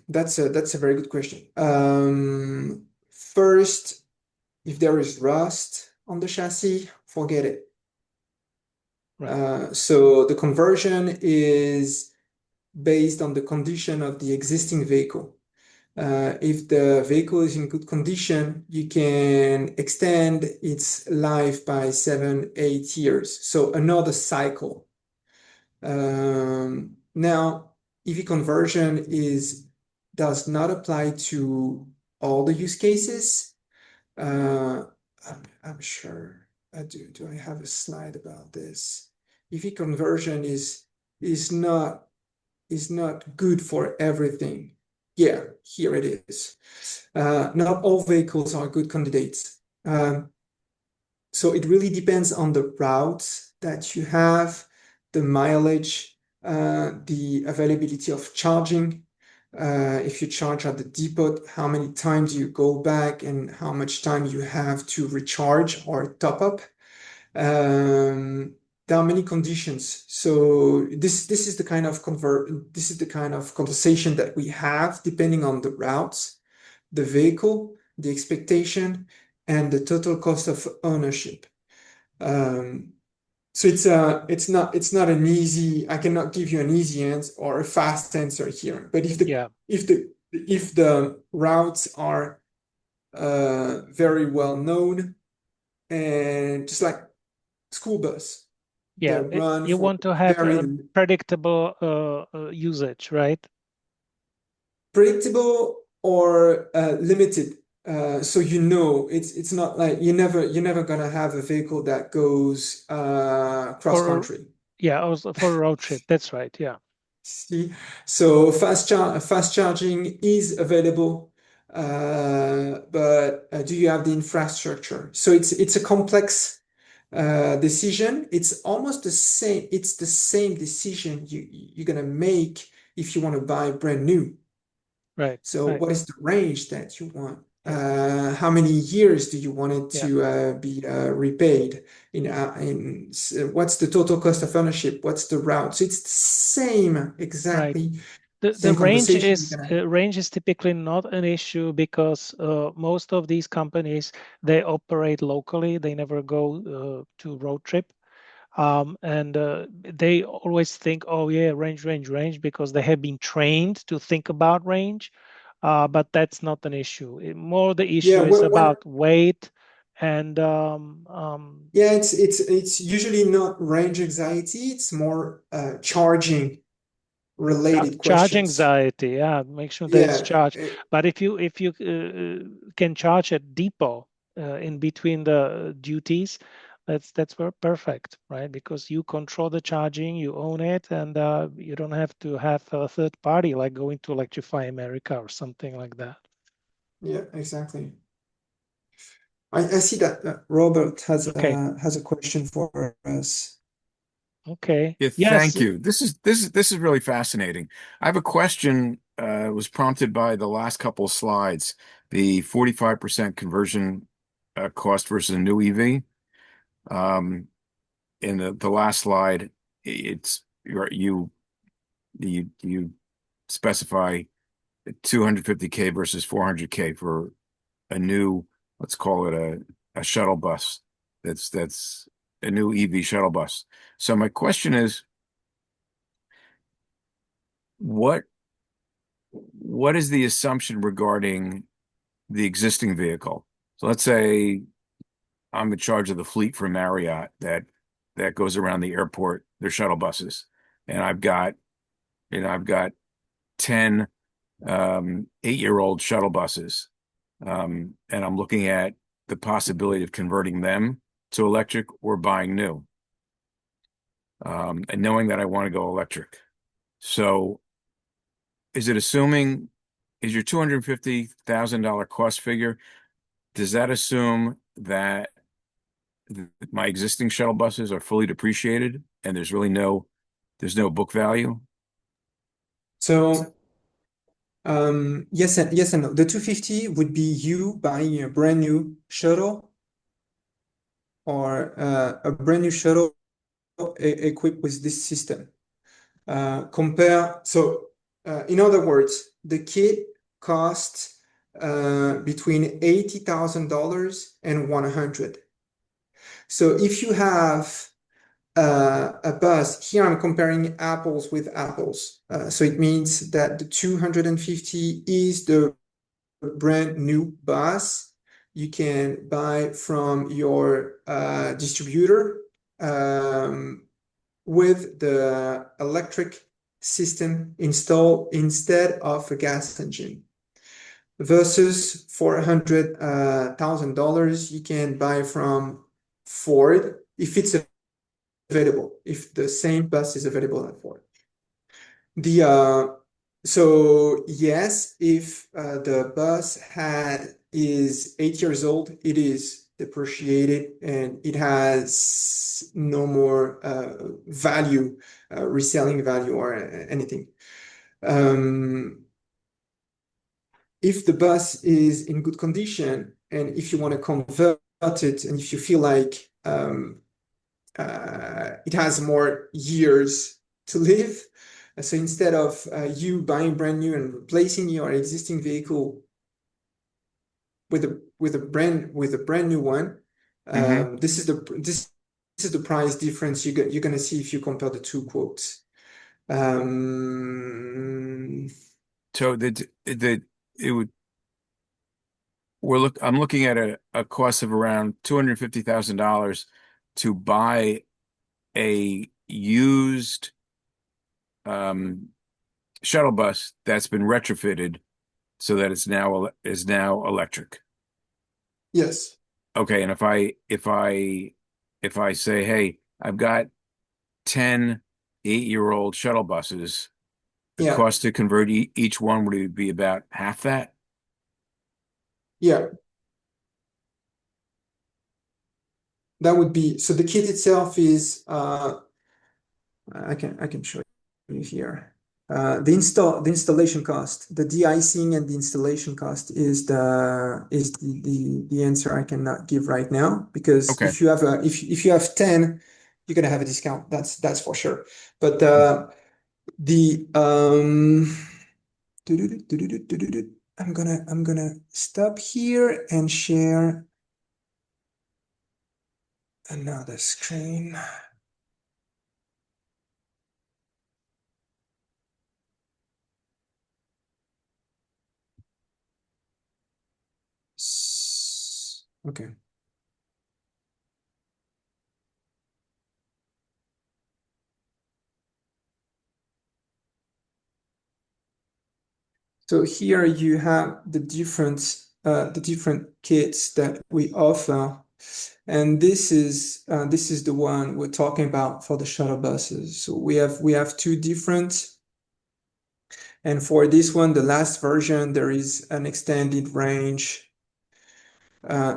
That's a very good question. First, if there is rust on the chassis, forget it. Right. So the conversion is based on the condition of the existing vehicle. If the vehicle is in good condition, you can extend its life by 7, 8 years. So another cycle. Now, EV conversion does not apply to all the use cases. Uh, I'm sure. Do I have a slide about this? EV conversion is not is not good for everything. Yeah, here it is. Not all vehicles are good candidates. So it really depends on the routes that you have, the mileage, the availability of charging. If you charge at the depot, how many times you go back and how much time you have to recharge or top up. There are many conditions. So this is the kind of conversation that we have depending on the routes, the vehicle, the expectation, and the total cost of ownership. Um, so it's not an easy. I cannot give you an easy answer or a fast answer here. But Yeah. if the routes are very well known and just like school bus, they Yeah. run You for want to have very a predictable usage, right? predictable or limited. So you know it's not like you're never gonna have a vehicle that goes cross For country. yeah, also for a road trip. That's right. Yeah. See, so fast charging is available, but do you have the infrastructure? So it's a complex decision. It's almost the same. It's the same decision you're gonna make if you want to buy brand new. Right. So Right. what is the range that you want? Yeah. How many years do you want it Yeah. to be repaid? What's the total cost of ownership? What's the route? So it's the same Right. exactly. The same conversation you can have. range is typically not an issue because most of these companies, they operate locally. They never go to road trip. And they always think, oh yeah, range, because they have been trained to think about range. But that's not an issue. More the Yeah, issue is when about weight and yeah, it's usually not range anxiety. It's more charging related charge questions. anxiety. Yeah, make sure that it's Yeah, charged. But if you can charge at depot in between the duties, that's perfect, right? Because you control the charging, you own it, and you don't have to have a third party like going to Electrify America or something like that. yeah, exactly. I see that Robert Okay. has a question for us. Okay. Yeah, Yes. thank you. This is really fascinating. I have a question, was prompted by the last couple of slides, the 45% conversion cost versus a new EV. In the last slide, it's you specify 250K versus 400K for a new, let's call it a shuttle bus. That's a new EV shuttle bus. So my question is, what what is the assumption regarding the existing vehicle? So let's say I'm in charge of the fleet for Marriott that goes around the airport, their shuttle buses, and I've got 10 8-year-old shuttle buses, and I'm looking at the possibility of converting them to electric or buying new, and knowing that I want to go electric. So is it assuming is your $250,000 cost figure, does that assume that my existing shuttle buses are fully depreciated and there's no book value? So yes and no. The 250 would be you buying a brand new shuttle or a brand new shuttle equipped with this system. In other words, the kit costs between $80,000 and 100. So if you have a bus, here I'm comparing apples with apples. So it means that the 250 is the brand new bus you can buy from your distributor with the electric system installed instead of a gas engine versus $400,000 you can buy from Ford if it's available, if the same bus is available at Ford. The so yes, if the bus had is 8 years old, it is depreciated and it has no more value, reselling value or anything. If the bus is in good condition and if you want to convert it and if you feel like it has more years to live. So instead of you buying brand new and replacing your existing vehicle with a brand new one, Hmm. this is the price difference you're gonna see if you compare the two quotes. Um, So that it would I'm looking at a cost of around $250,000 to buy a used um, shuttle bus that's been retrofitted so that it's now electric. yes, Okay, and if I say, hey, I've got 10 8-year-old shuttle buses, the yeah, cost to convert each one would be about half that. yeah. That would be so. The kit itself is I can show you here. The installation cost, the de-icing and the installation cost is the answer I cannot give right now because Okay. if you have 10, you're gonna have a discount. That's for sure. But the I'm gonna stop here and share another screen. Okay. So here you have the different kits that we offer, and this is the one we're talking about for the shuttle buses. So we have two different, and for this one, the last version, there is an extended range.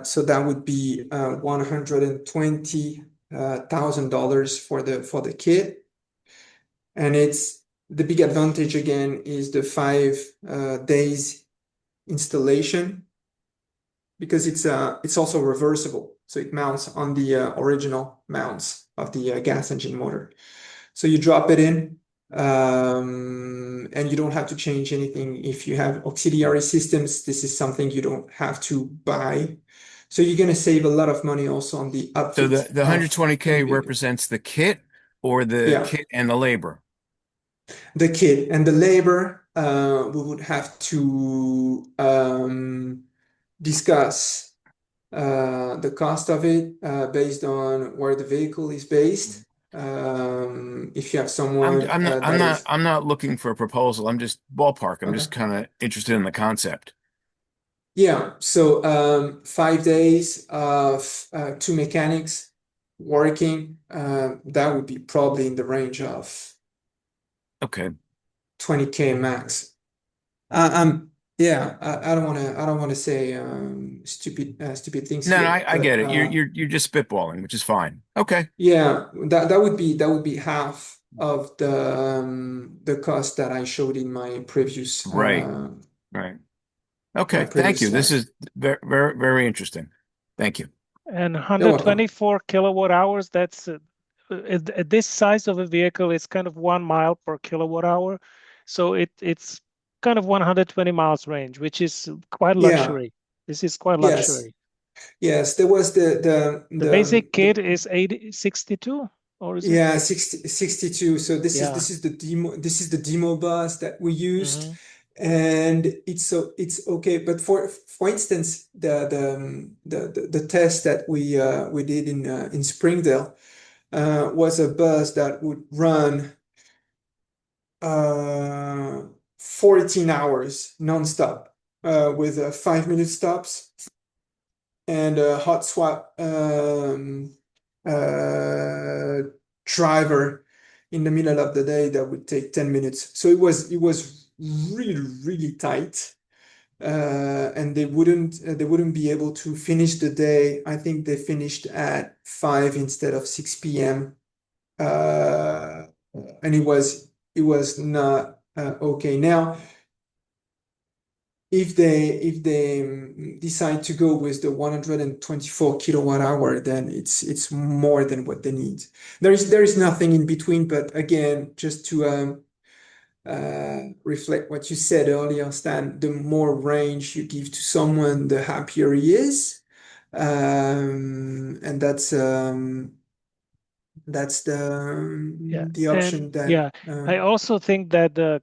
So that would be $120,000 for the kit, and it's the big advantage again is the 5 days installation, because it's also reversible, so it mounts on the original mounts of the gas engine motor. So you drop it in, and you don't have to change anything. If you have auxiliary systems, this is something you don't have to buy. So you're going to save a lot of money also on the So upfit the of 120K the vehicle. represents the kit or the Yeah, kit and the labor? the kit and the labor, we would have to discuss the cost of it based on where the vehicle is based. If you have I'm someone I'm not I'm that not is I'm not looking for a proposal. I'm just ballpark. I'm okay. just kind of interested in the concept. Yeah, so 5 days of two mechanics working, that would be probably in the range of Okay. 20K max. Yeah, I don't want to say stupid things No, no, here, I but get it. You're just spitballing, which is fine. Okay. yeah, that would be half of the cost that I showed in Right. Right. my Okay. Thank previous you. This slide. is very, very, very interesting. Thank you. And You're welcome. 124 kilowatt hours, that's at this size of a vehicle, it's kind of 1 mile per kilowatt hour. So it's kind of 120 miles range, which is quite Yeah, luxury. This is quite yes. luxury. Yes, there was The basic kit is 62, or is it? yeah, 62. So this is Yeah. this is the demo bus that we used, Hmm. and it's okay. But for instance, the test that we did in Springdale was a bus that would run uh 14 hours nonstop with 5 minute stops and a hot swap uh, driver in the middle of the day that would take 10 minutes. So it was really, really tight. And they wouldn't be able to finish the day. I think they finished at 5 instead of 6 p.m. And it was not okay. Now, if they decide to go with the 124 kilowatt hour, then it's more than what they need. There is nothing in between, but again, just to reflect what you said earlier, Stan, the more range you give to someone, the happier he is. And that's Yeah. the And option that yeah, I also think that the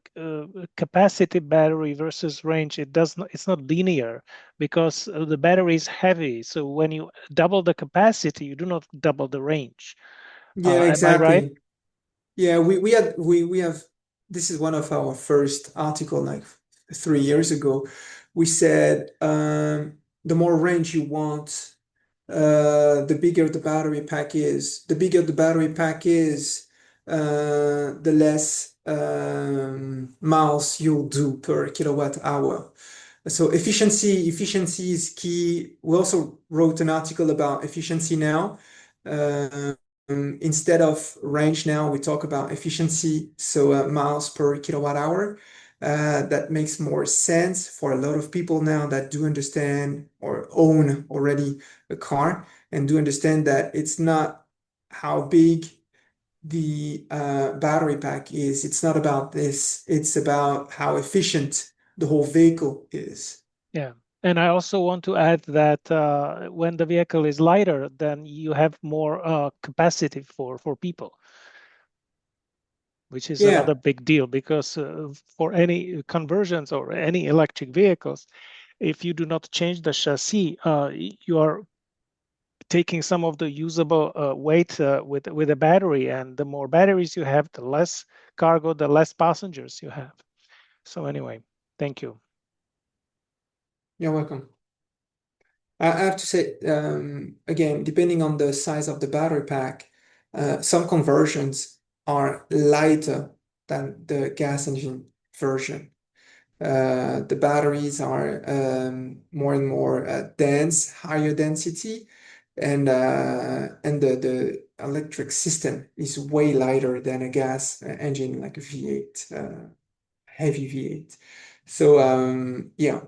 capacity battery versus range, it's not linear because the battery is heavy. So when you double the capacity, you do not double the range. yeah, Am I right? exactly. Yeah, we have this is one of our first article like 3 years ago. We said the more range you want, the bigger the battery pack is. The bigger the battery pack is, the less miles you'll do per kilowatt hour. So efficiency is key. We also wrote an article about efficiency now. Instead of range now, we talk about efficiency, so miles per kilowatt hour. That makes more sense for a lot of people now that do understand or own already a car and do understand that it's not how big the battery pack is. It's not about this. It's about how efficient the whole vehicle is. Yeah. And I also want to add that when the vehicle is lighter, then you have more capacity for people, which is Yeah, another big deal because for any conversions or any electric vehicles, if you do not change the chassis, you are taking some of the usable weight with a battery, and the more batteries you have, the less cargo, the less passengers you have. So anyway, thank you. you're welcome. I have to say, again, depending on the size of the battery pack, some conversions are lighter than the gas engine version. The batteries are more and more dense, higher density, and the electric system is way lighter than a gas engine like a V8, heavy V8. So yeah,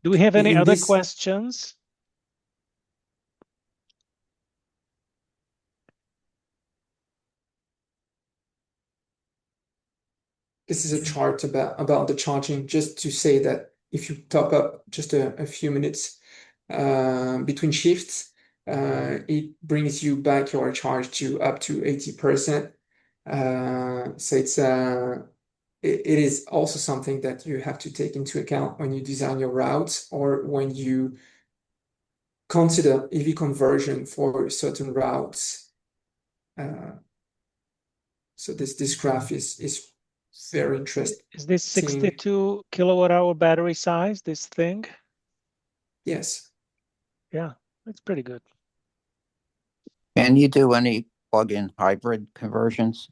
Do we have any in other this questions? this is a chart about the charging, just to say that if you top up just a few minutes between shifts, it brings you back your charge to up to 80%. So it is also something that you have to take into account when you design your routes or when you consider EV conversion for certain routes. So this graph is very interesting. Is this 62 kilowatt hour battery size, this thing? Yes. Yeah, it's pretty good. Can you do any plug-in hybrid conversions?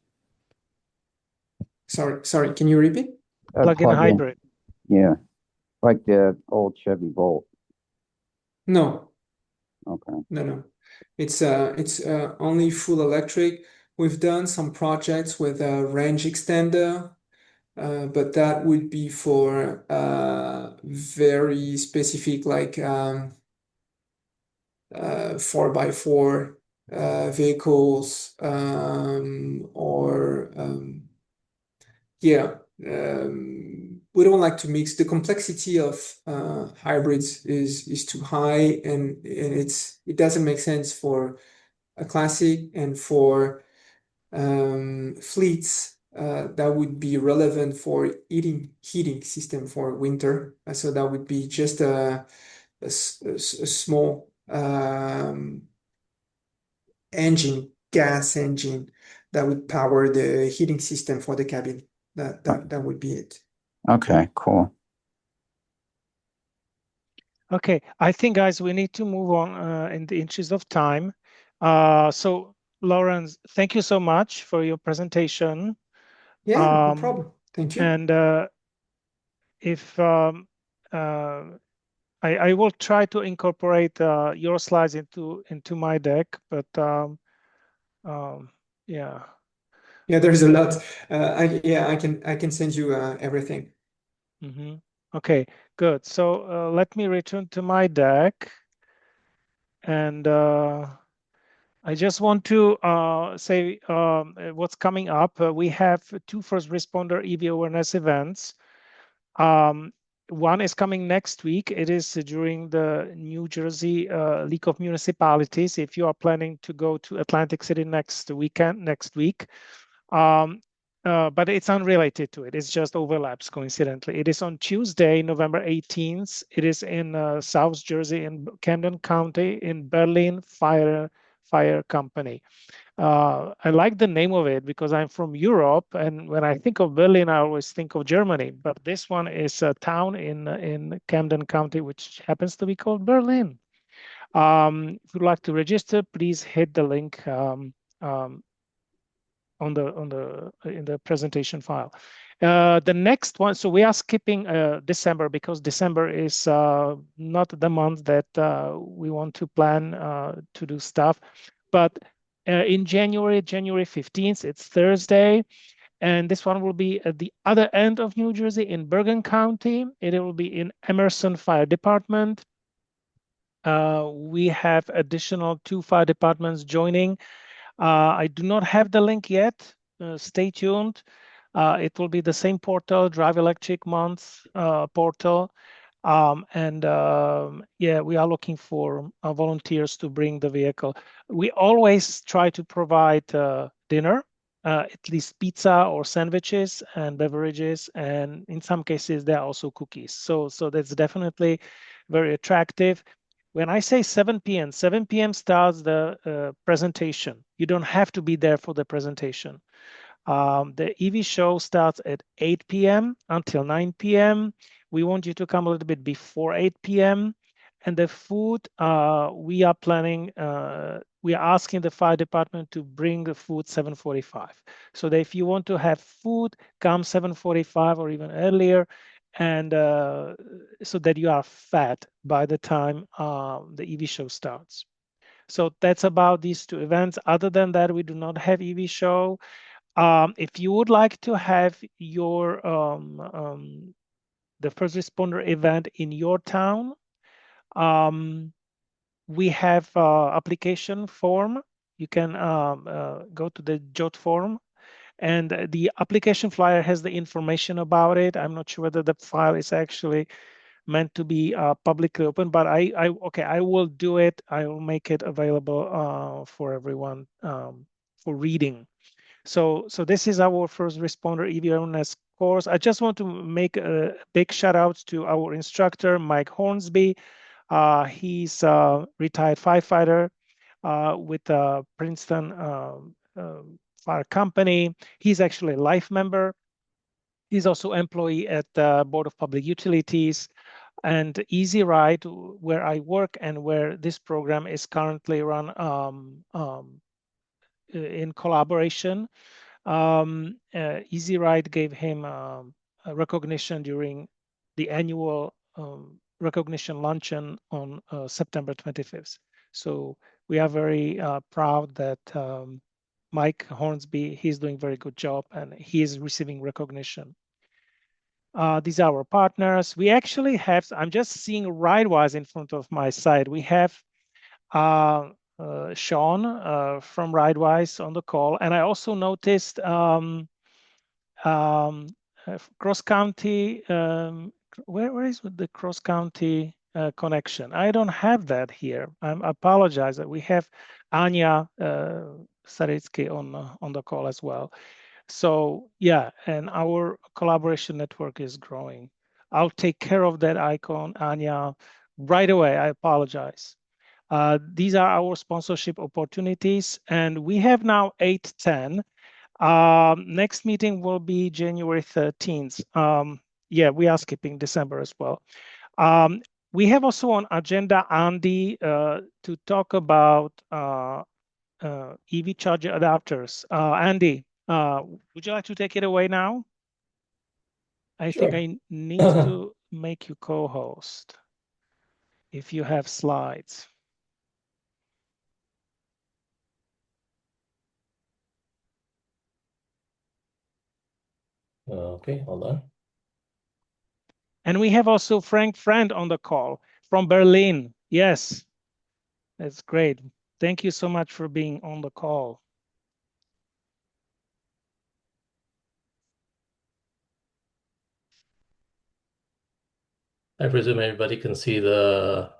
Sorry, can you repeat? Plug-in hybrid. Yeah, like the old Chevy Volt. No, Okay. no. It's only full electric. We've done some projects with a range extender, but that would be for very specific, like 4x4 vehicles, or yeah. We don't like to mix. The complexity of hybrids is too high, and it doesn't make sense for a classic, and for fleets that would be relevant for heating system for winter. So that would be just a small engine, gas engine, that would power the heating system for the cabin. That would be it. Okay, cool. Okay, I think, guys, we need to move on in the interest of time. So, Lawrence, thank you so much for your presentation. Yeah, no problem. Thank you. And if I will try to incorporate your slides into my deck, but yeah. Yeah, there's a lot. I can send you everything. Mm-hmm. Okay, good. So let me return to my deck, and I just want to say what's coming up. We have two first responder EV awareness events. One is coming next week. It is during the New Jersey League of Municipalities. If you are planning to go to Atlantic City next week, but it's unrelated to it. It's just overlaps coincidentally. It is on Tuesday, November 18th. It is in South Jersey in Camden County in Berlin Fire Company. I like the name of it because I'm from Europe, and when I think of Berlin, I always think of Germany. But this one is a town in Camden County, which happens to be called Berlin. If you'd like to register, please hit the link in the presentation file. The next one, so we are skipping December because December is not the month that we want to plan to do stuff. But in January 15th, it's Thursday. And this one will be at the other end of New Jersey in Bergen County. It will be in Emerson Fire Department. We have additional 2 fire departments joining. I do not have the link yet. Stay tuned. It will be the same portal, Drive Electric Month portal. Yeah, we are looking for volunteers to bring the vehicle. We always try to provide dinner, at least pizza or sandwiches and beverages, and in some cases there are also cookies. So that's definitely very attractive. When I say 7 p.m., 7 p.m. starts the presentation. You don't have to be there for the presentation. The EV show starts at 8 p.m. until 9 p.m. We want you to come a little bit before 8 p.m. And the food, we are planning, we are asking the fire department to bring the food 7:45. So that if you want to have food, come 7:45 or even earlier, and so that you are fed by the time the EV show starts. So that's about these 2 events. Other than that, we do not have EV show. If you would like to have your the first responder event in your town, we have application form. You can go to the JOT form, and the application flyer has the information about it. I'm not sure whether the file is actually meant to be publicly open, but I will do it. I will make it available for everyone for reading. So this is our first responder EV awareness course. I just want to make a big shout out to our instructor, Mike Hornsby. He's a retired firefighter with Princeton Fire Company. He's actually a life member. He's also employee at the Board of Public Utilities and Easy Ride, where I work and where this program is currently run in collaboration. Easy Ride gave him a recognition during the annual recognition luncheon on September 25th. So we are very proud that Mike Hornsby, he's doing a very good job and he is receiving recognition. These are our partners. We actually have, I'm just seeing RideWise in front of my side. We have Sean from RideWise on the call. And I also noticed cross county. Where is the cross county connection? I don't have that here. I apologize. We have Anya Saritsky on the call as well. So yeah, and our collaboration network is growing. I'll take care of that icon, Anya, right away. I apologize. These are our sponsorship opportunities, and we have now 8:10. Next meeting will be January 13th. Yeah, we are skipping December as well. We have also on agenda, Andy, to talk about EV charger adapters. Andy, would you like to take it away now? I think I need to make you co-host if you have slides. Okay, hold on. And we have also Frank Friend on the call from Berlin. Yes, that's great. Thank you so much for being on the call. I presume everybody can see the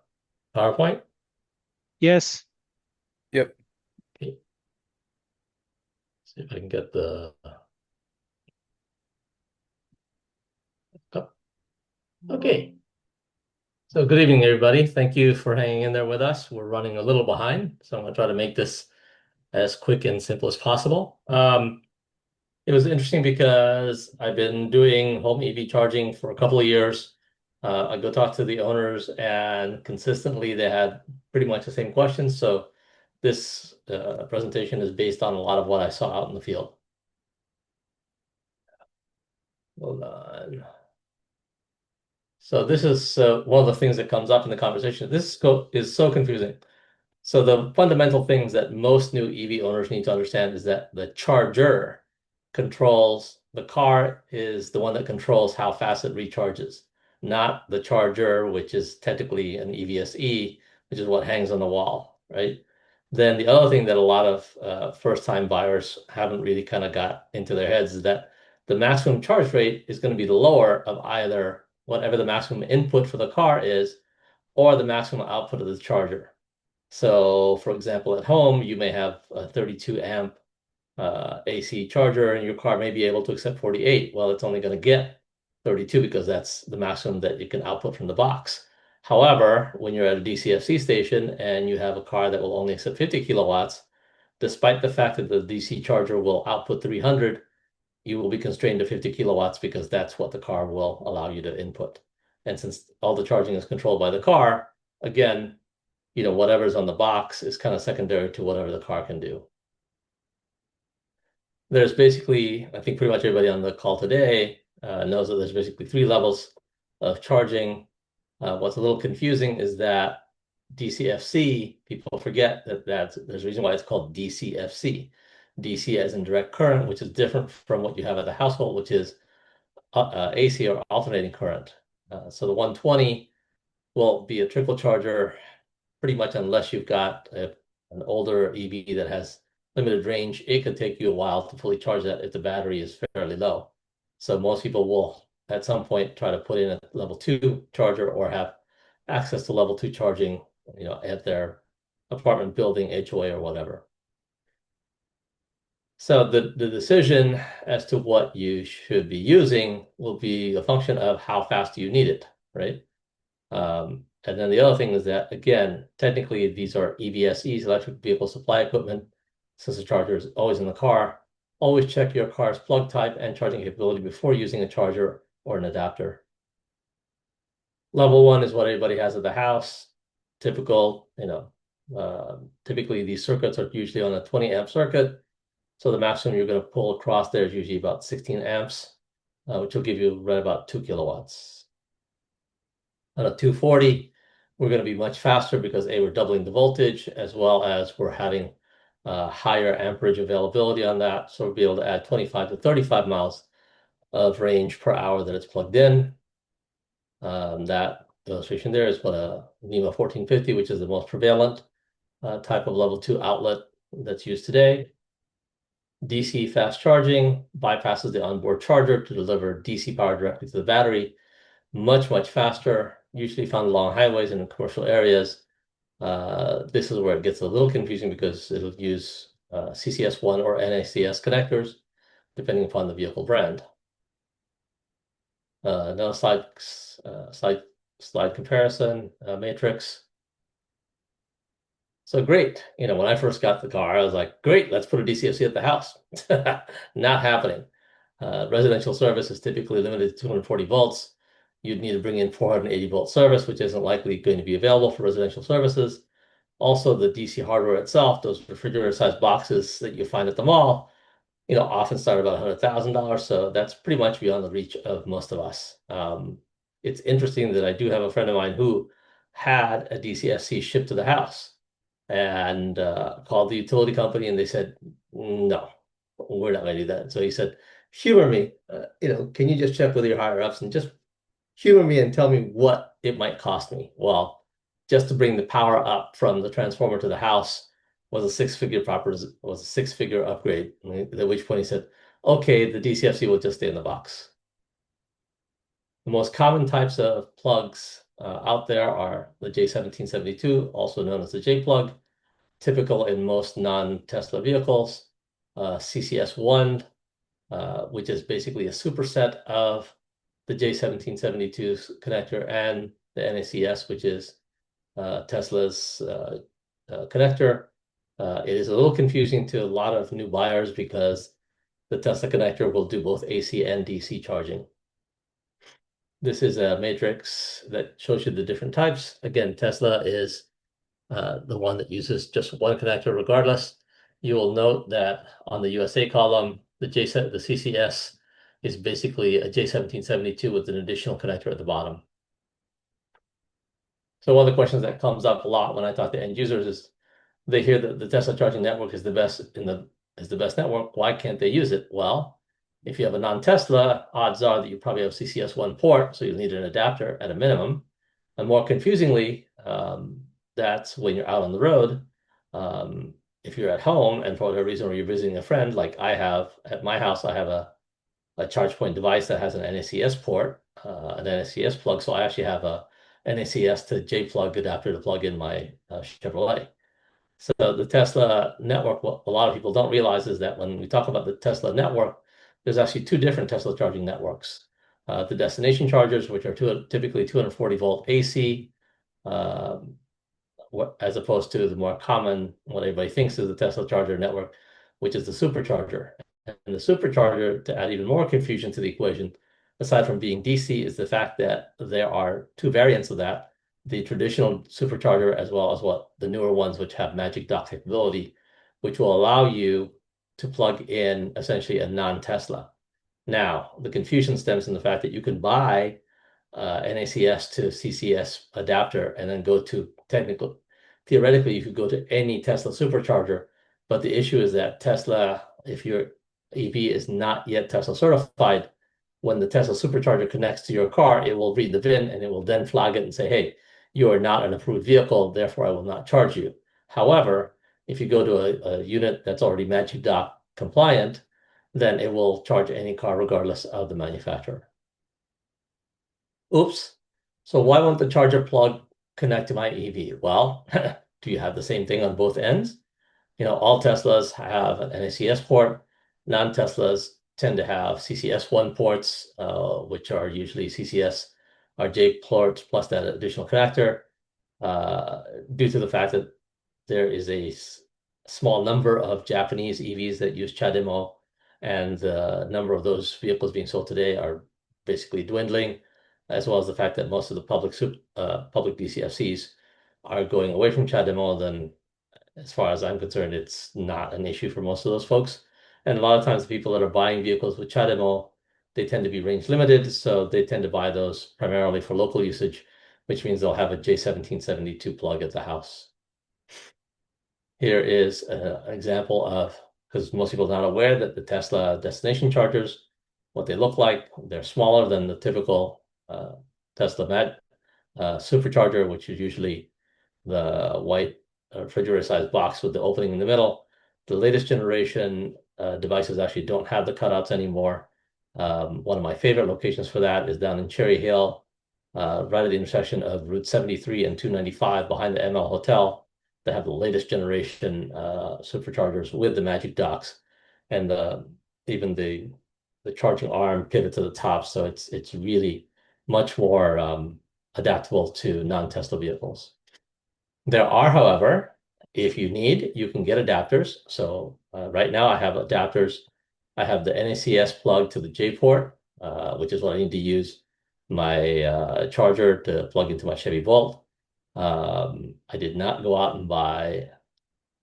PowerPoint? Yes. Yep. Okay. See if I can get the... Oh. Okay. So good evening, everybody. Thank you for hanging in there with us. We're running a little behind, so I'm going to try to make this as quick and simple as possible. It was interesting because I've been doing home EV charging for a couple of years. I go talk to the owners, and consistently they had pretty much the same questions. So this presentation is based on a lot of what I saw out in the field. Hold on. So this is one of the things that comes up in the conversation. This is so confusing. So the fundamental things that most new EV owners need to understand is that the charger controls, the car is the one that controls how fast it recharges, not the charger, which is technically an EVSE. which is what hangs on the wall, right? Then the other thing that a lot of first-time buyers haven't really kind of got into their heads is that the maximum charge rate is going to be the lower of either whatever the maximum input for the car is or the maximum output of the charger. So, for example, at home, you may have a 32 amp AC charger and your car may be able to accept 48. Well, it's only going to get 32 because that's the maximum that you can output from the box. However, when you're at a DCFC station and you have a car that will only accept 50 kilowatts, despite the fact that the DC charger will output 300, you will be constrained to 50 kilowatts because that's what the car will allow you to input. And since all the charging is controlled by the car, again, whatever's on the box is kind of secondary to whatever the car can do. There's basically, I think pretty much everybody on the call today knows that there's basically 3 levels of charging. What's a little confusing is that DCFC, people forget that there's a reason why it's called DCFC. DC as in direct current, which is different from what you have at the household, which is AC or alternating current. So the 120 will be a trickle charger pretty much unless you've got an older EV that has limited range. It could take you a while to fully charge that if the battery is fairly low. So most people will at some point try to put in a level 2 charger or have access to level 2 charging, at their apartment building, HOA or whatever. So the decision as to what you should be using will be a function of how fast you need it, right? And then the other thing is that, again, technically these are EVSEs, electric vehicle supply equipment. Since the charger is always in the car, always check your car's plug type and charging capability before using a charger or an adapter. Level 1 is what everybody has at the house. Typical, typically these circuits are usually on a 20 amp circuit. So the maximum you're going to pull across there is usually about 16 amps, which will give you right about 2 kilowatts. On a 240, we're going to be much faster because we're doubling the voltage as well as we're having higher amperage availability on that. So we'll be able to add 25 to 35 miles of range per hour that it's plugged in. That illustration there is what a NEMA 1450, which is the most prevalent type of level 2 outlet that's used today. DC fast charging bypasses the onboard charger to deliver DC power directly to the battery. Much, much faster, usually found along highways and in commercial areas. This is where it gets a little confusing because it'll use CCS1 or NACS connectors, depending upon the vehicle brand. Another slide comparison matrix. So great. When I first got the car, I was like, great, let's put a DCFC at the house. Not happening. Residential service is typically limited to 240 volts. You'd need to bring in 480 volt service, which isn't likely going to be available for residential services. Also, the DC hardware itself, those refrigerator-sized boxes that you find at the mall, often start about $100,000. So that's pretty much beyond the reach of most of us. It's interesting that I do have a friend of mine who had a DCFC shipped to the house and called the utility company, and they said, no, we're not going to do that. So he said, humor me, can you just check with your higher ups and just humor me and tell me what it might cost me? Well, just to bring the power up from the transformer to the house was a six-figure upgrade. At which point he said, okay, the DCFC will just stay in the box. The most common types of plugs out there are the J1772, also known as the J-plug, typical in most non-Tesla vehicles. CCS1, which is basically a superset of the J1772 connector, and the NACS, which is Tesla's connector. It is a little confusing to a lot of new buyers because the Tesla connector will do both AC and DC charging. This is a matrix that shows you the different types. Again, Tesla is the one that uses just one connector regardless. You will note that on the USA column, the CCS is basically a J1772 with an additional connector at the bottom. So one of the questions that comes up a lot when I talk to end users is they hear that the Tesla charging network is the best network. Why can't they use it? Well, if you have a non-Tesla, odds are that you probably have CCS1 port, so you'll need an adapter at a minimum. And more confusingly, that's when you're out on the road. If you're at home and for whatever reason, or you're visiting a friend, like I have at my house, I have a charge point device that has an NACS port, an NACS plug. So I actually have a NACS to J plug adapter to plug in my Chevrolet. So the Tesla network, what a lot of people don't realize is that when we talk about the Tesla network, there's actually two different Tesla charging networks. The destination chargers, which are typically 240-volt AC, as opposed to the more common, what everybody thinks is the Tesla charger network, which is the supercharger. And the supercharger, to add even more confusion to the equation, aside from being DC, is the fact that there are two variants of that, the traditional supercharger as well as what the newer ones, which have magic dock capability, which will allow you to plug in essentially a non-Tesla. Now, the confusion stems from the fact that you can buy NACS to CCS adapter and then go to theoretically, you could go to any Tesla supercharger, but the issue is that Tesla, if your EV is not yet Tesla certified, when the Tesla supercharger connects to your car, it will read the VIN and it will then flag it and say, hey, you are not an approved vehicle, therefore I will not charge you. However, if you go to a unit that's already Magic Dock compliant, then it will charge any car regardless of the manufacturer. Oops. So why won't the charger plug connect to my EV? Well, do you have the same thing on both ends? All Teslas have an NACS port. Non-Teslas tend to have CCS1 ports, which are usually CCS RJ ports plus that additional connector, due to the fact that there is a small number of Japanese EVs that use CHAdeMO, and the number of those vehicles being sold today are basically dwindling, as well as the fact that most of the public DCFCs are going away from CHAdeMO. Then, as far as I'm concerned, it's not an issue for most of those folks. And a lot of times the people that are buying vehicles with CHAdeMO, they tend to be range limited, so they tend to buy those primarily for local usage, which means they'll have a J1772 plug at the house. Here is an example of, because most people are not aware that the Tesla destination chargers, what they look like, they're smaller than the typical Tesla supercharger, which is usually the white refrigerator-sized box with the opening in the middle. The latest generation devices actually don't have the cutouts anymore. One of my favorite locations for that is down in Cherry Hill, right at the intersection of Route 73 and 295 behind the ML Hotel. They have the latest generation superchargers with the magic docks, and even the charging arm pivot to the top, so it's really much more adaptable to non-Tesla vehicles. There are, however, if you need, you can get adapters. So right now I have adapters. I have the NACS plug to the J port, which is what I need to use my charger to plug into my Chevy Volt. I did not go out and buy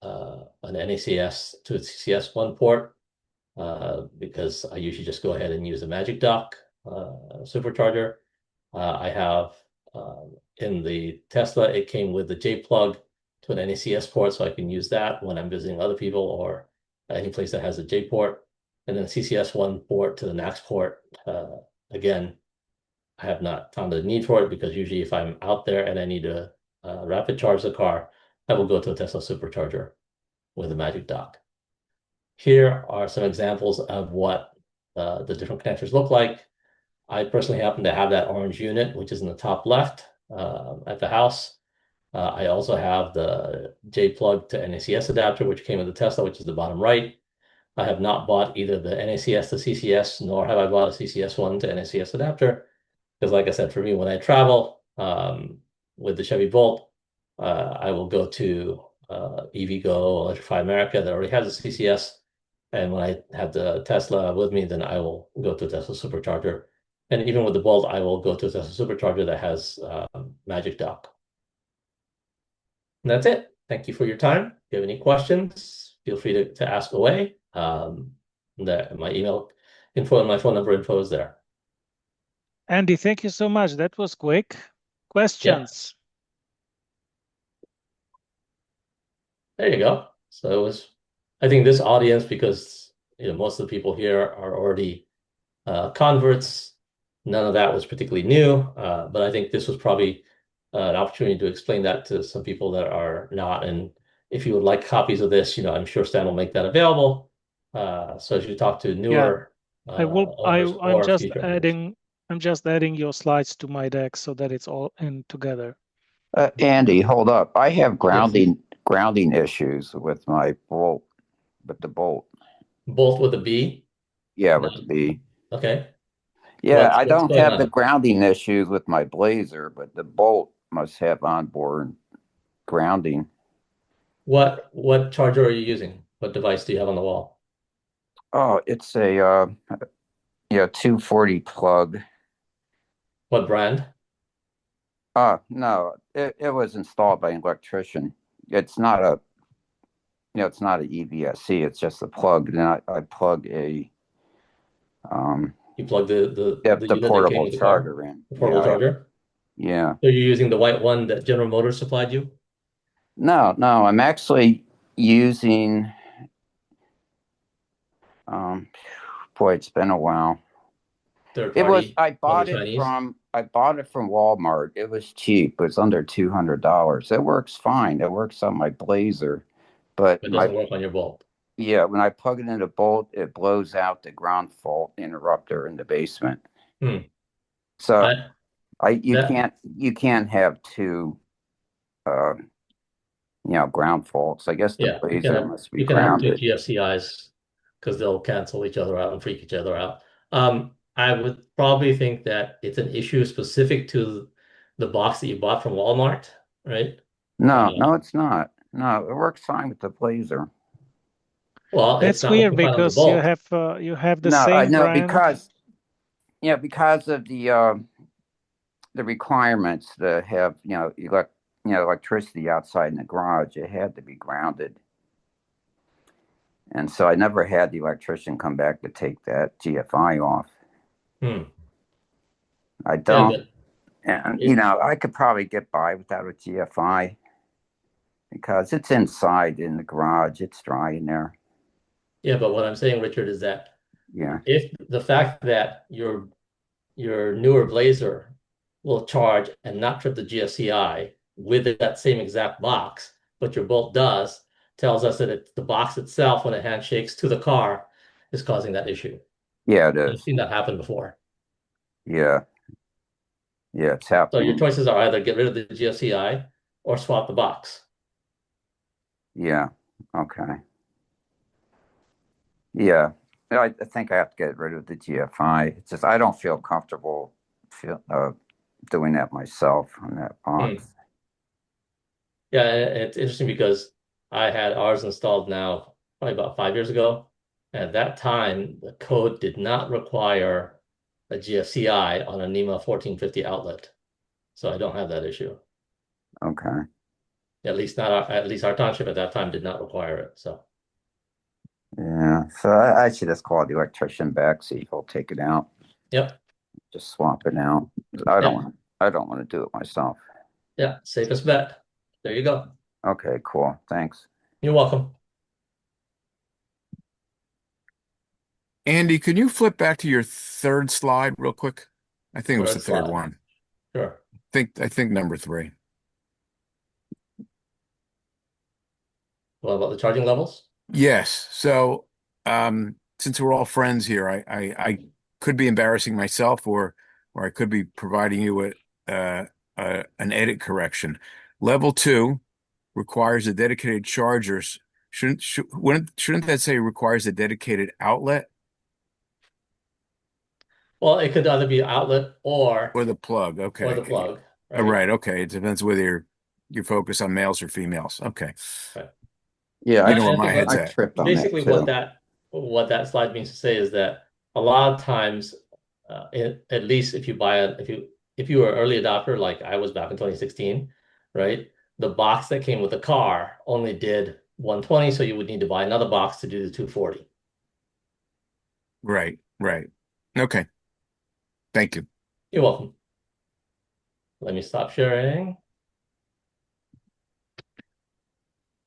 an NACS to a CCS1 port because I usually just go ahead and use a Magic Dock supercharger. I have in the Tesla, it came with the J plug to an NACS port, so I can use that when I'm visiting other people or any place that has a J port, and then CCS1 port to the NACS port. Again, I have not found a need for it because usually if I'm out there and I need to rapid charge the car, I will go to a Tesla supercharger with a Magic Dock. Here are some examples of what the different connectors look like. I personally happen to have that orange unit, which is in the top left at the house. I also have the J plug to NACS adapter, which came with the Tesla, which is the bottom right. I have not bought either the NACS to CCS, nor have I bought a CCS1 to NACS adapter. Because like I said, for me, when I travel with the Chevy Volt, I will go to EVgo, Electrify America that already has a CCS. And when I have the Tesla with me, then I will go to a Tesla supercharger. And even with the Bolt, I will go to a Tesla supercharger that has Magic Dock. And that's it. Thank you for your time. If you have any questions, feel free to ask away. My email info and my phone number info is there. Andy, thank you so much. That was quick. Questions? There you go. So I think this audience, because most of the people here are already converts, none of that was particularly new, but I think this was probably an opportunity to explain that to some people that are not. And if you would like copies of this, I'm sure Stan will make that available. So as you talk to newer owners I'm or just future owners. adding your slides to my deck so that it's all in together. Andy, hold up. I have Yes. grounding issues with my bolt, with the bolt. Bolt with a B? Yeah, No. with the B. Okay. Yeah, I What's don't going have the on? grounding issues with my Blazer, but the bolt must have onboard grounding. What charger are you using? What device do you have on the wall? Oh, it's a 240 plug. What brand? No, it was installed by an electrician. It's not it's not an EVSC. It's just a plug. Then I plug a You plug the the unit that came portable with the car, charger in. the portable charger. Yeah. So you're using the white one that General Motors supplied you? No, I'm actually using. Boy, it's been a while. Third It was. party, probably Chinese. I bought it from Walmart. It was cheap. It was under $200. It works fine. It works on my Blazer, but It doesn't work on your Bolt. yeah, when I plug it in a bolt, it blows out the ground fault interrupter in the basement. Hmm. So you that can't have two uh ground faults. I guess the yeah, Blazer must be you can have two grounded. GFCIs because they'll cancel each other out and freak each other out. I would probably think that it's an issue specific to the box that you bought from Walmart, right? No, it's not. No, it works fine with the Blazer. Well, it's That's not what weird you find on the because you Bolt. have the No, I same know brand. because of the requirements to have electricity outside in the garage. It had to be grounded, and so I never had the electrician come back to take that GFI off. Hmm. I Yeah, don't, but and I could probably get by without a GFI because it's inside in the garage. It's dry in there. yeah, but what I'm saying, Richard, is that Yeah, if the fact that your newer Blazer will charge and not trip the GFCI with that same exact box, but your Bolt does, tells us that it's the box itself when it handshakes to the car is causing that issue. yeah, it I've is. seen that happen before. Yeah, it's So your happening. choices are either get rid of the GFCI or swap the box. Yeah, okay. Yeah, I think I have to get rid of the GFI. It's just I don't feel comfortable doing that myself on that box. Yeah, it's interesting because I had ours installed now probably about 5 years ago. At that time, the code did not require a GFCI on a NEMA 1450 outlet. So I don't have that issue. Okay. At least our township at that time did not require it. So Yeah, so I should just call the electrician back, see if he'll take it out. yep. Just swap it out. Yep. I don't want to do it myself. Yeah, safest bet. There you go. Okay, cool. Thanks. You're welcome. Andy, can you flip back to your third slide real quick? I think it was the third Slide. one. Sure. I think number 3. What about the charging levels? Yes. So, since we're all friends here, I could be embarrassing myself, or I could be providing you with an edit correction. Level 2 requires a dedicated chargers. Shouldn't that say requires a dedicated outlet Well, it could either be outlet or or the plug? the Okay. plug, All right? right. Okay. It depends whether you're focused on males or females. Okay. Right. Yeah, You know where I my think head's I at. tripped on that basically what too. that slide means to say is that a lot of times, at least if you if you were an early adopter like I was back in 2016, right? The box that came with the car only did 120, so you would need to buy another box to do the 240. Right. Right. Okay. Thank you. You're welcome. Let me stop sharing.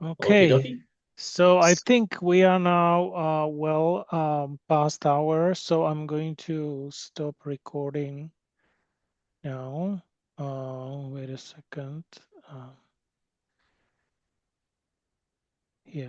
Okie Okay, dokie. so I think we are now past hour, so I'm going to stop recording now. Wait a second.